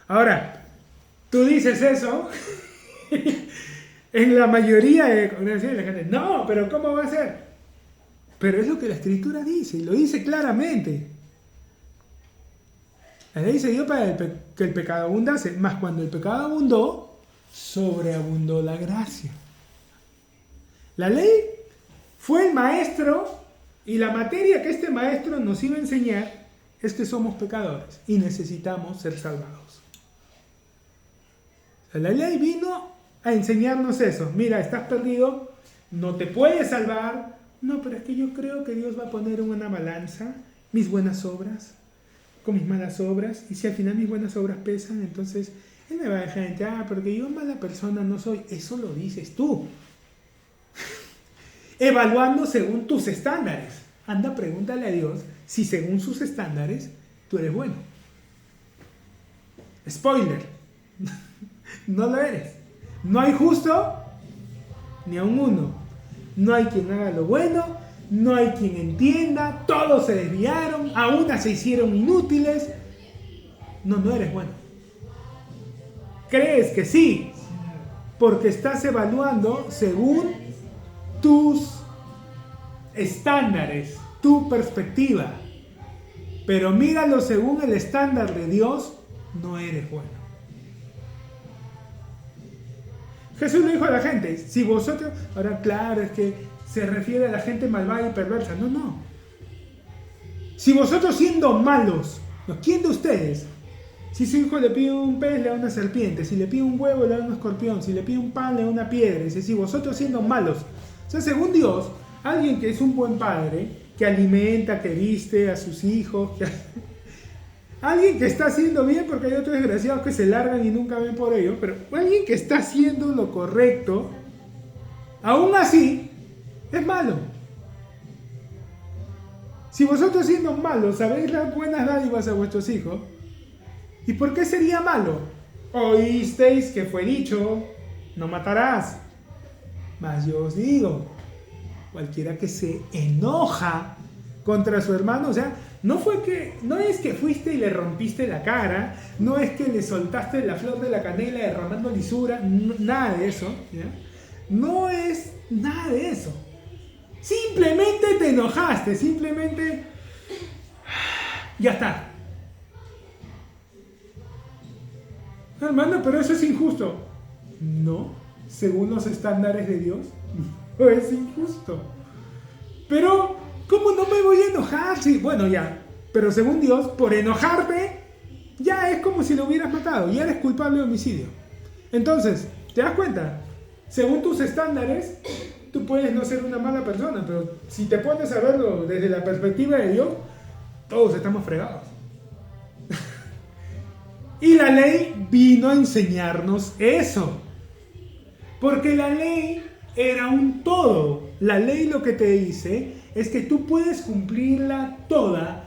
Ahora, tú dices eso, en la mayoría de la gente, no, pero ¿cómo va a ser? Pero es lo que la Escritura dice, y lo dice claramente. La ley se dio para que el pecado abundase, más cuando el pecado abundó, sobreabundó la gracia. La ley fue el maestro, y la materia que este maestro nos iba a enseñar es que somos pecadores y necesitamos ser salvados. La ley vino a enseñarnos eso. Mira, estás perdido, no te puedes salvar. No, pero es que yo creo que Dios va a poner en una balanza mis buenas obras con mis malas obras. Y si al final mis buenas obras pesan, entonces Él me va a dejar entrar porque yo mala persona no soy. Eso lo dices tú. Evaluando según tus estándares. Anda, pregúntale a Dios si según sus estándares tú eres bueno. Spoiler. No lo eres. No hay justo ni a un uno. No hay quien haga lo bueno. No hay quien entienda. Todos se desviaron. A unas se hicieron inútiles. No eres bueno. Crees que sí, porque estás evaluando según tus estándares, tu perspectiva. Pero míralo según el estándar de Dios, no eres bueno. Jesús le dijo a la gente, si vosotros... Ahora claro, es que se refiere a la gente malvada y perversa. No. Si vosotros siendo malos, ¿quién de ustedes? Si su hijo le pide un pez, le da una serpiente. Si le pide un huevo, le da un escorpión. Si le pide un pan, le da una piedra. Dice, si vosotros siendo malos. O sea, según Dios, alguien que es un buen padre, que alimenta, que viste a sus hijos, alguien que está haciendo bien, porque hay otros desgraciados que se largan y nunca ven por ello, pero alguien que está haciendo lo correcto, aún así, es malo. Si vosotros siendo malos sabéis las buenas dádivas a vuestros hijos, ¿y por qué sería malo? Oísteis que fue dicho, no matarás. Mas yo os digo, cualquiera que se enoja contra su hermano, o sea, no es que fuiste y le rompiste la cara, no es que le soltaste la flor de la canela derramando lisura, nada de eso, ¿ya? No es nada de eso. Simplemente te enojaste, simplemente ya está. Hermano, pero eso es injusto. No, según los estándares de Dios, no es injusto. Pero, ¿cómo no me voy a enojar? Sí, bueno, ya. Pero según Dios, por enojarme, ya es como si lo hubieras matado. Ya eres culpable de homicidio. Entonces, ¿te das cuenta? Según tus estándares, tú puedes no ser una mala persona, pero si te pones a verlo desde la perspectiva de Dios, todos estamos fregados. Y la ley vino a enseñarnos eso. Porque la ley era un todo. La ley lo que te dice es que tú puedes cumplirla toda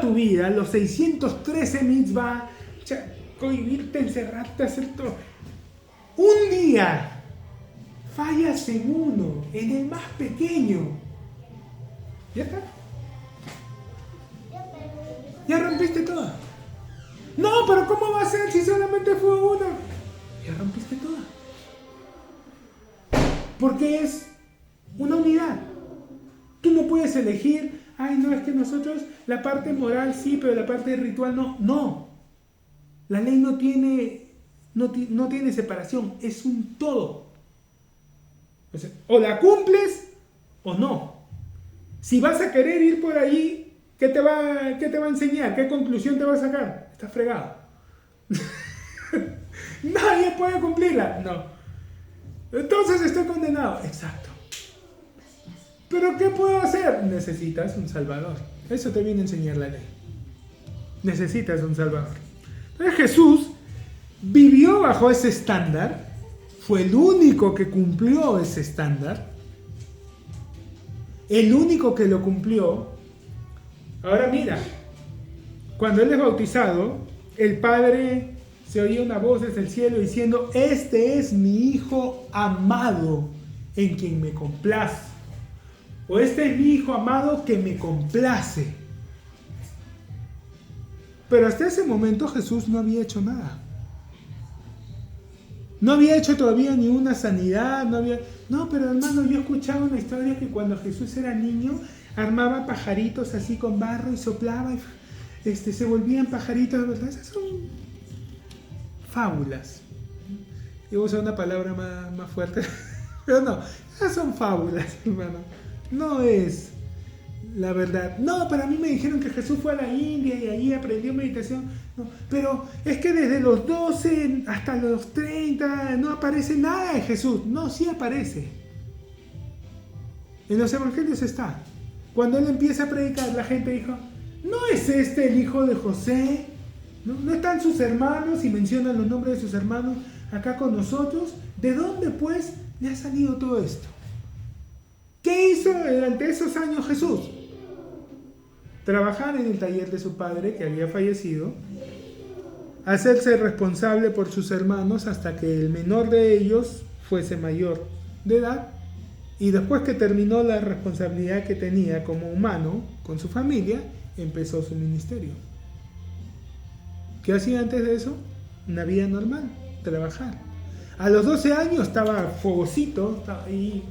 tu vida, los 613 mitzvah, cohibirte, encerrarte, hacer todo. Un día fallas en uno, en el más pequeño. ¿Ya está? Ya rompiste toda. No, pero ¿cómo va a ser si solamente fue uno? Ya rompiste toda. Porque es una unidad. Tú no puedes elegir, ay, no, es que nosotros la parte moral sí, pero la parte ritual no. No. La ley no tiene separación, es un todo. O la cumples o no. Si vas a querer ir por ahí, ¿qué te va a enseñar? ¿Qué conclusión te va a sacar? Estás fregado. Nadie puede cumplirla. No. Entonces estoy condenado. Exacto. ¿Pero qué puedo hacer? Necesitas un salvador. Eso te viene a enseñar la ley. Necesitas un salvador. Entonces Jesús vivió bajo ese estándar. Fue el único que cumplió ese estándar. El único que lo cumplió. Ahora mira, cuando él es bautizado, el Padre se oía una voz desde el cielo diciendo, este es mi Hijo amado en quien me complace. O este es mi Hijo amado que me complace. Pero hasta ese momento Jesús no había hecho nada. No había hecho todavía ni una sanidad, No, pero hermano, yo escuchaba una historia que cuando Jesús era niño, armaba pajaritos así con barro y soplaba y se volvían pajaritos, ¿verdad? Esas son fábulas. Yo voy a usar una palabra más fuerte, pero no, esas son fábulas, hermano. No es la verdad. No, pero a mí me dijeron que Jesús fue a la India y allí aprendió meditación. No, pero es que desde los 12 hasta los 30 no aparece nada de Jesús. No, sí aparece. En los evangelios está. Cuando él empieza a predicar, la gente dijo, ¿no es este el hijo de José? No están sus hermanos y mencionan los nombres de sus hermanos acá con nosotros. ¿De dónde pues le ha salido todo esto? ¿Qué hizo durante esos años Jesús? Trabajar en el taller de su padre que había fallecido, hacerse responsable por sus hermanos hasta que el menor de ellos fuese mayor de edad, y después que terminó la responsabilidad que tenía como humano con su familia, empezó su ministerio. ¿Qué hacía antes de eso? Una vida normal, trabajar. A los 12 años estaba fogosito, estaba ahí,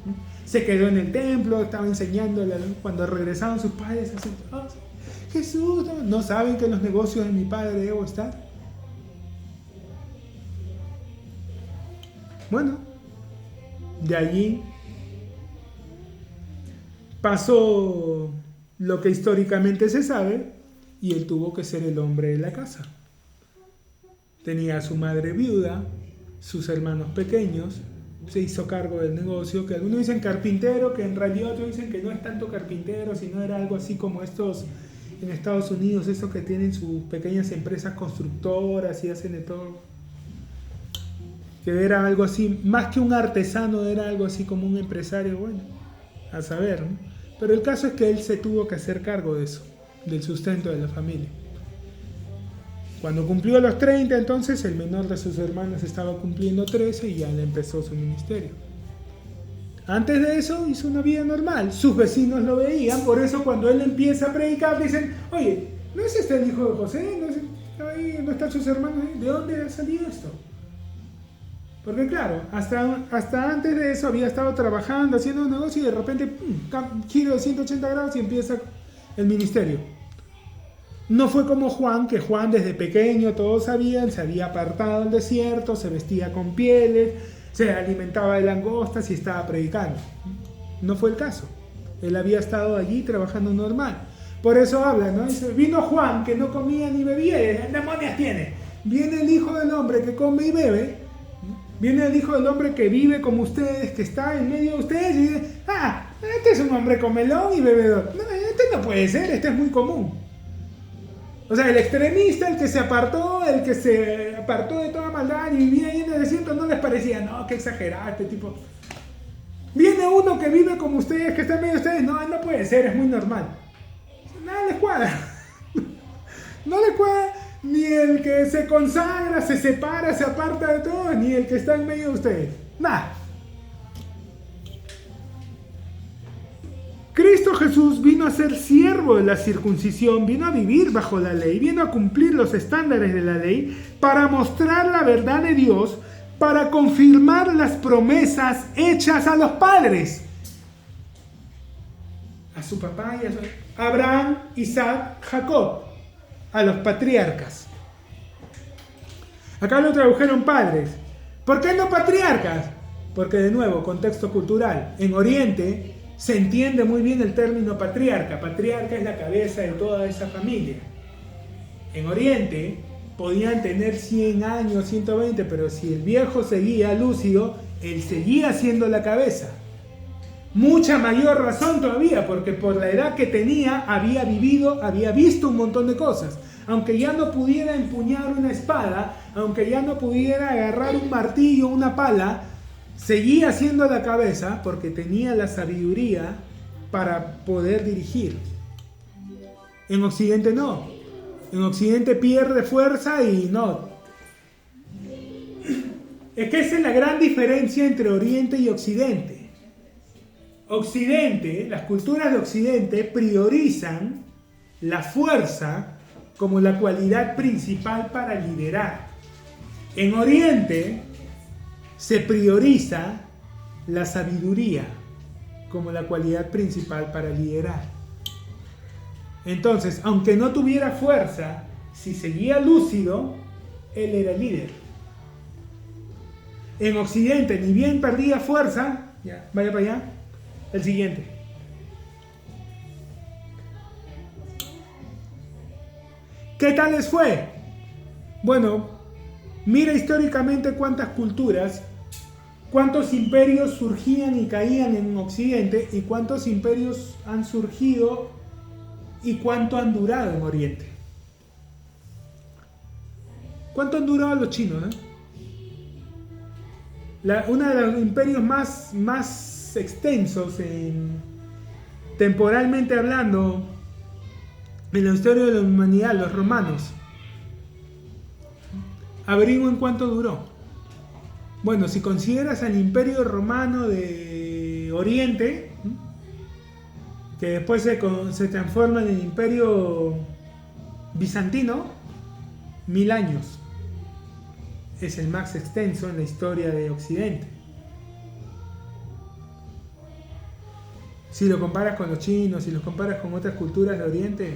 se quedó en el templo, estaba enseñando. Cuando regresaban sus padres, así, oh, Jesús, ¿no saben que en los negocios de mi padre debo estar? Bueno, de allí pasó lo que históricamente se sabe, y él tuvo que ser el hombre de la casa. Tenía a su madre viuda, sus hermanos pequeños, se hizo cargo del negocio, que algunos dicen carpintero, que en realidad otros dicen que no es tanto carpintero, sino era algo así como estos en Estados Unidos, esos que tienen sus pequeñas empresas constructoras y hacen de todo. Que era algo así, más que un artesano, era algo así como un empresario, bueno, a saber, ¿no? Pero el caso es que él se tuvo que hacer cargo de eso, del sustento de la familia. Cuando cumplió los 30, entonces el menor de sus hermanos estaba cumpliendo 13 y ya le empezó su ministerio. Antes de eso hizo una vida normal, sus vecinos lo veían, por eso cuando él empieza a predicar dicen, oye, ¿no es este el hijo de José? ¿No están sus hermanos? ¿De dónde ha salido esto? Porque claro, hasta antes de eso había estado trabajando, haciendo un negocio y de repente, giro de 180 grados y empieza el ministerio. No fue como Juan, que Juan desde pequeño, todos sabían, se había apartado del desierto, se vestía con pieles, se alimentaba de langostas y estaba predicando. No fue el caso. Él había estado allí trabajando normal. Por eso habla, ¿no? Dice, vino Juan que no comía ni bebía, demonios tiene. Viene el Hijo del Hombre que come y bebe. Viene el Hijo del Hombre que vive como ustedes, que está en medio de ustedes y dice, este es un hombre comelón y bebedor. No, este no puede ser, este es muy común. O sea, el extremista, el que se apartó de toda maldad y vivía ahí en el desierto, no les parecía, no, qué exagerado este tipo. Viene uno que vive como ustedes, que está en medio de ustedes, no puede ser, es muy normal. Nada les cuadra. No les cuadra ni el que se consagra, se separa, se aparta de todo, ni el que está en medio de ustedes. Nada. Cristo Jesús vino a ser siervo de la circuncisión, vino a vivir bajo la ley, vino a cumplir los estándares de la ley para mostrar la verdad de Dios, para confirmar las promesas hechas a los padres, a su papá y a su Abraham, Isaac, Jacob, a los patriarcas. Acá lo tradujeron padres. ¿Por qué no patriarcas? Porque de nuevo, contexto cultural. En Oriente se entiende muy bien el término patriarca. Patriarca es la cabeza de toda esa familia. En Oriente podían tener 100 años, 120, pero si el viejo seguía lúcido, él seguía siendo la cabeza. Mucha mayor razón todavía, porque por la edad que tenía había vivido, había visto un montón de cosas. Aunque ya no pudiera empuñar una espada, aunque ya no pudiera agarrar un martillo, una pala, seguía siendo la cabeza porque tenía la sabiduría para poder dirigir. En Occidente no. En Occidente pierde fuerza y no. Es que esa es la gran diferencia entre Oriente y Occidente. Occidente, las culturas de Occidente priorizan la fuerza como la cualidad principal para liderar. En Oriente se prioriza la sabiduría como la cualidad principal para liderar. Entonces, aunque no tuviera fuerza, si seguía lúcido, él era el líder. En Occidente, ni bien perdía fuerza, ya, vaya para allá, el siguiente. ¿Qué tal les fue? Bueno, mira históricamente cuántas culturas, cuántos imperios surgían y caían en Occidente y cuántos imperios han surgido y cuánto han durado en Oriente. ¿Cuánto han durado los chinos? Uno de los imperios más extensos temporalmente hablando en la historia de la humanidad, los romanos. Averigüen cuánto duró. Bueno, si consideras al Imperio Romano de Oriente, que después se transforma en el Imperio Bizantino, 1000 años. Es el más extenso en la historia de Occidente. Si lo comparas con los chinos, si los comparas con otras culturas de Oriente,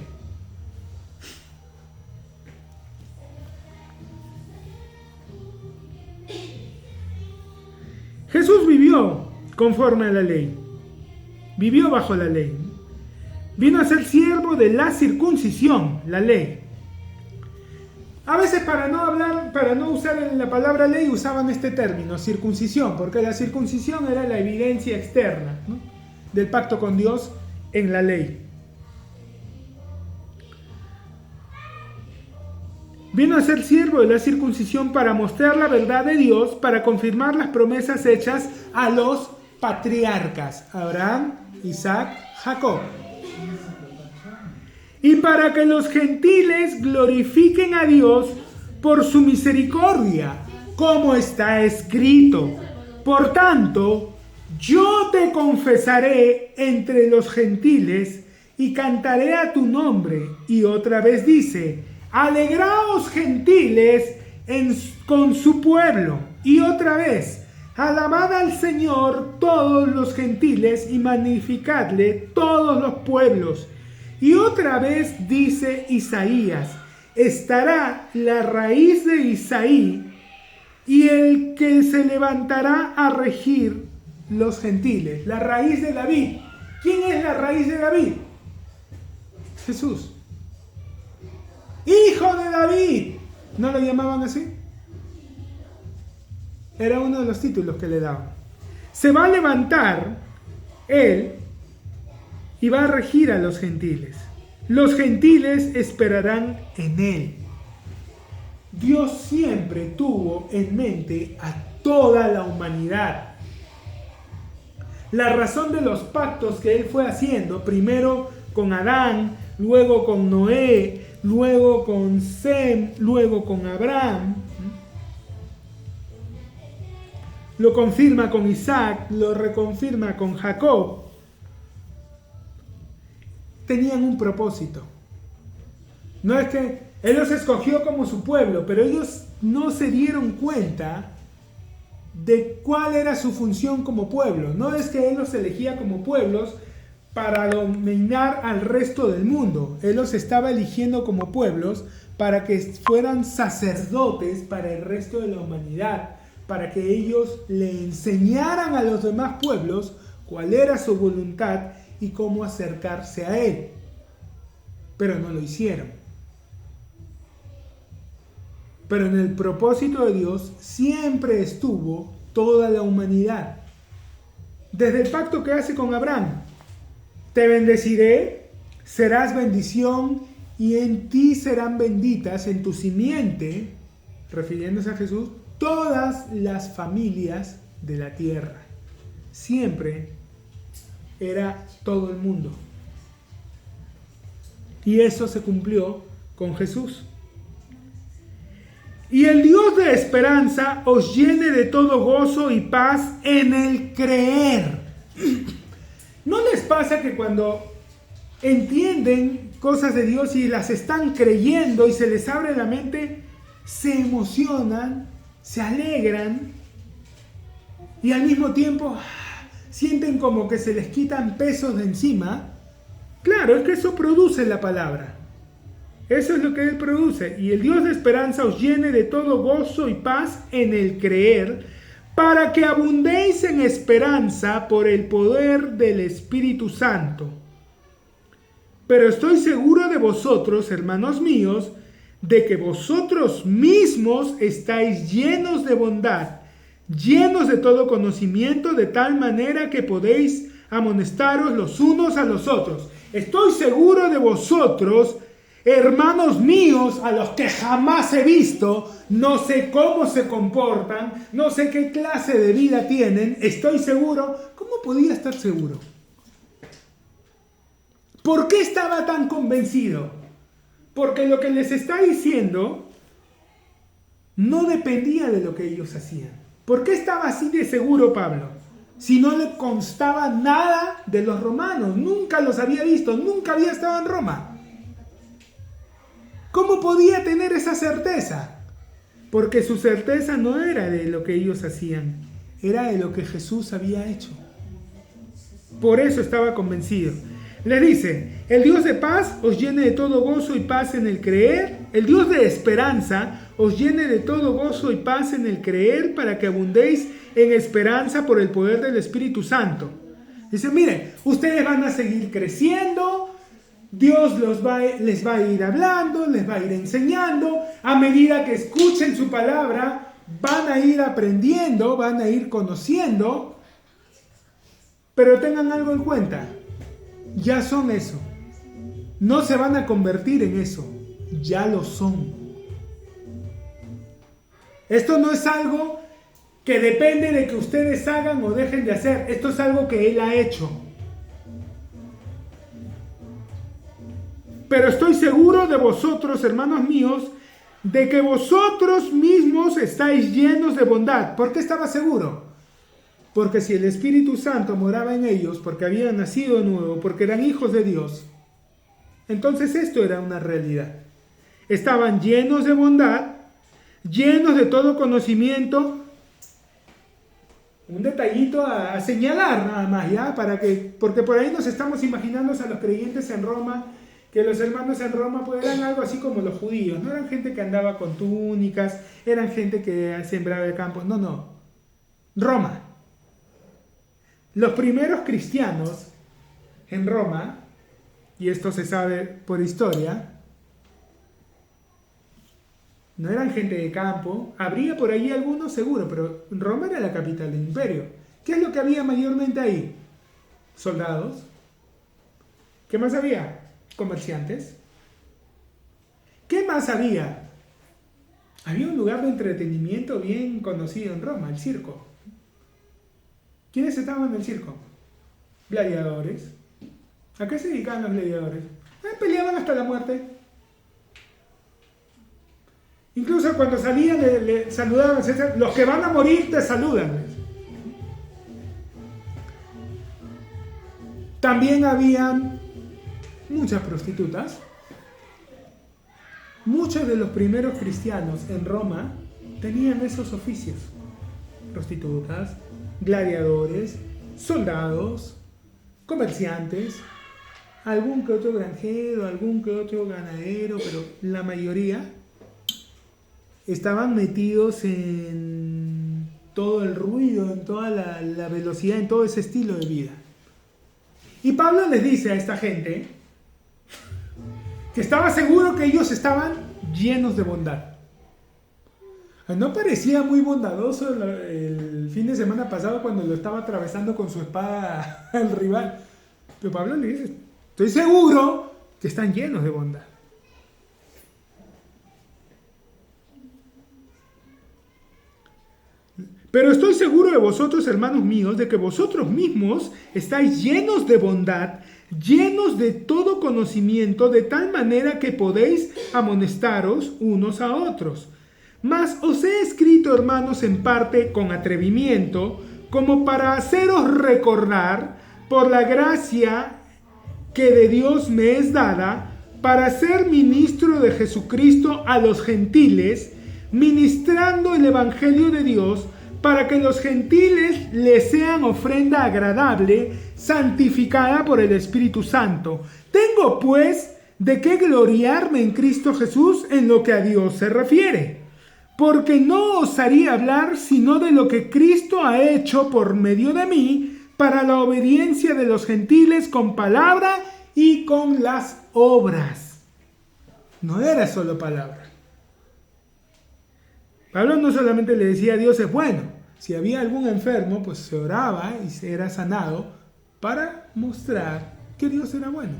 Jesús vivió conforme a la ley, vivió bajo la ley, vino a ser siervo de la circuncisión, la ley. A veces para no usar la palabra ley usaban este término, circuncisión, porque la circuncisión era la evidencia externa, ¿no?, del pacto con Dios en la ley. Vino a ser siervo de la circuncisión para mostrar la verdad de Dios, para confirmar las promesas hechas a los patriarcas, Abraham, Isaac, Jacob. Y para que los gentiles glorifiquen a Dios por su misericordia, como está escrito. Por tanto, yo te confesaré entre los gentiles y cantaré a tu nombre. Y otra vez dice, alegraos gentiles con su pueblo. Y otra vez, alabad al Señor todos los gentiles y magnificadle todos los pueblos. Y otra vez dice Isaías, estará la raíz de Isaí y el que se levantará a regir los gentiles. La raíz de David. ¿Quién es la raíz de David? Jesús. Hijo de David. ¿No lo llamaban así? Era uno de los títulos que le daban. Se va a levantar él y va a regir a los gentiles. Los gentiles esperarán en él. Dios siempre tuvo en mente a toda la humanidad. La razón de los pactos que él fue haciendo, primero con Adán, luego con Noé, luego con Sem, luego con Abraham, lo confirma con Isaac, lo reconfirma con Jacob, tenían un propósito. No es que él los escogió como su pueblo, pero ellos no se dieron cuenta de cuál era su función como pueblo. No es que él los elegía como pueblos para dominar al resto del mundo. Él los estaba eligiendo como pueblos para que fueran sacerdotes para el resto de la humanidad, para que ellos le enseñaran a los demás pueblos cuál era su voluntad y cómo acercarse a él. Pero no lo hicieron. Pero en el propósito de Dios siempre estuvo toda la humanidad. Desde el pacto que hace con Abraham, te bendeciré, serás bendición y en ti serán benditas, en tu simiente, refiriéndose a Jesús, todas las familias de la tierra. Siempre era todo el mundo. Y eso se cumplió con Jesús. Y el Dios de esperanza os llene de todo gozo y paz en el creer. ¿No les pasa que cuando entienden cosas de Dios y las están creyendo y se les abre la mente, se emocionan, se alegran y al mismo tiempo sienten como que se les quitan pesos de encima? Claro, es que eso produce la palabra. Eso es lo que Él produce. Y el Dios de esperanza os llene de todo gozo y paz en el creer, para que abundéis en esperanza por el poder del Espíritu Santo. Pero estoy seguro de vosotros, hermanos míos, de que vosotros mismos estáis llenos de bondad, llenos de todo conocimiento, de tal manera que podéis amonestaros los unos a los otros. Estoy seguro de vosotros hermanos míos a los que jamás he visto, no sé cómo se comportan, no sé qué clase de vida tienen, estoy seguro. ¿Cómo podía estar seguro? ¿Por qué estaba tan convencido? Porque lo que les está diciendo no dependía de lo que ellos hacían. ¿Por qué estaba así de seguro Pablo? Si no le constaba nada de los romanos, nunca los había visto, nunca había estado en Roma. ¿Cómo podía tener esa certeza? Porque su certeza no era de lo que ellos hacían, era de lo que Jesús había hecho. Por eso estaba convencido. Le dice, el Dios de paz os llene de todo gozo y paz en el creer. El Dios de esperanza os llene de todo gozo y paz en el creer para que abundéis en esperanza por el poder del Espíritu Santo. Dice, miren, ustedes van a seguir creciendo, Dios les va a ir hablando, les va a ir enseñando, a medida que escuchen su palabra, van a ir aprendiendo, van a ir conociendo, pero tengan algo en cuenta, ya son eso, no se van a convertir en eso, ya lo son. Esto no es algo que depende de que ustedes hagan o dejen de hacer. Esto es algo que Él ha hecho. Pero estoy seguro de vosotros, hermanos míos, de que vosotros mismos estáis llenos de bondad. ¿Por qué estaba seguro? Porque si el Espíritu Santo moraba en ellos, porque habían nacido de nuevo, porque eran hijos de Dios, entonces esto era una realidad. Estaban llenos de bondad, llenos de todo conocimiento. Un detallito a señalar nada más, ¿ya? Porque por ahí nos estamos imaginando a los creyentes en Roma, que los hermanos en Roma pues eran algo así como los judíos, no eran gente que andaba con túnicas, eran gente que sembraba el campo, no. Roma. Los primeros cristianos en Roma, y esto se sabe por historia, no eran gente de campo, habría por ahí algunos seguro, pero Roma era la capital del imperio. ¿Qué es lo que había mayormente ahí? Soldados. ¿Qué más había? Comerciantes. ¿Qué más había? Había un lugar de entretenimiento bien conocido en Roma, el circo. ¿Quiénes estaban en el circo? Gladiadores. ¿A qué se dedicaban los gladiadores? Peleaban hasta la muerte. Incluso cuando salían le saludaban, los que van a morir te saludan. También habían muchas prostitutas. Muchos de los primeros cristianos en Roma tenían esos oficios. Prostitutas, gladiadores, soldados, comerciantes, algún que otro granjero, algún que otro ganadero, pero la mayoría estaban metidos en todo el ruido, en toda la velocidad, en todo ese estilo de vida. Y Pablo les dice a esta gente que estaba seguro que ellos estaban llenos de bondad. No parecía muy bondadoso el fin de semana pasado cuando lo estaba atravesando con su espada al rival. Pero Pablo le dice, estoy seguro que están llenos de bondad. Pero estoy seguro de vosotros, hermanos míos, de que vosotros mismos estáis llenos de bondad, llenos de todo conocimiento, de tal manera que podéis amonestaros unos a otros. Mas os he escrito, hermanos, en parte con atrevimiento, como para haceros recordar, por la gracia que de Dios me es dada, para ser ministro de Jesucristo a los gentiles, ministrando el evangelio de Dios, para que los gentiles les sean ofrenda agradable, santificada por el Espíritu Santo. Tengo pues de qué gloriarme en Cristo Jesús en lo que a Dios se refiere, porque no osaría hablar sino de lo que Cristo ha hecho por medio de mí, para la obediencia de los gentiles con palabra y con las obras. No era solo palabra. Pablo no solamente le decía a Dios es bueno, si había algún enfermo, pues se oraba y se era sanado para mostrar que Dios era bueno.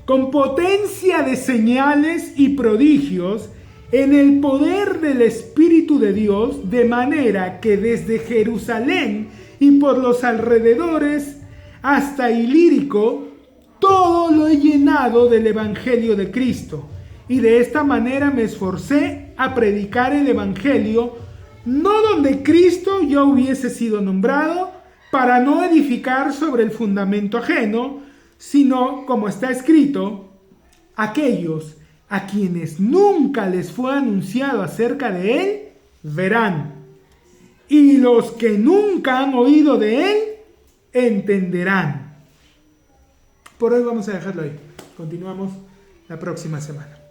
con potencia de señales y prodigios, en el poder del Espíritu de Dios, de manera que desde Jerusalén y por los alrededores hasta Ilírico, todo lo he llenado del Evangelio de Cristo. Y de esta manera me esforcé a predicar el Evangelio, no donde Cristo ya hubiese sido nombrado, para no edificar sobre el fundamento ajeno, sino, como está escrito, aquellos a quienes nunca les fue anunciado acerca de él, verán. Y los que nunca han oído de él, entenderán. Por hoy vamos a dejarlo ahí. Continuamos la próxima semana.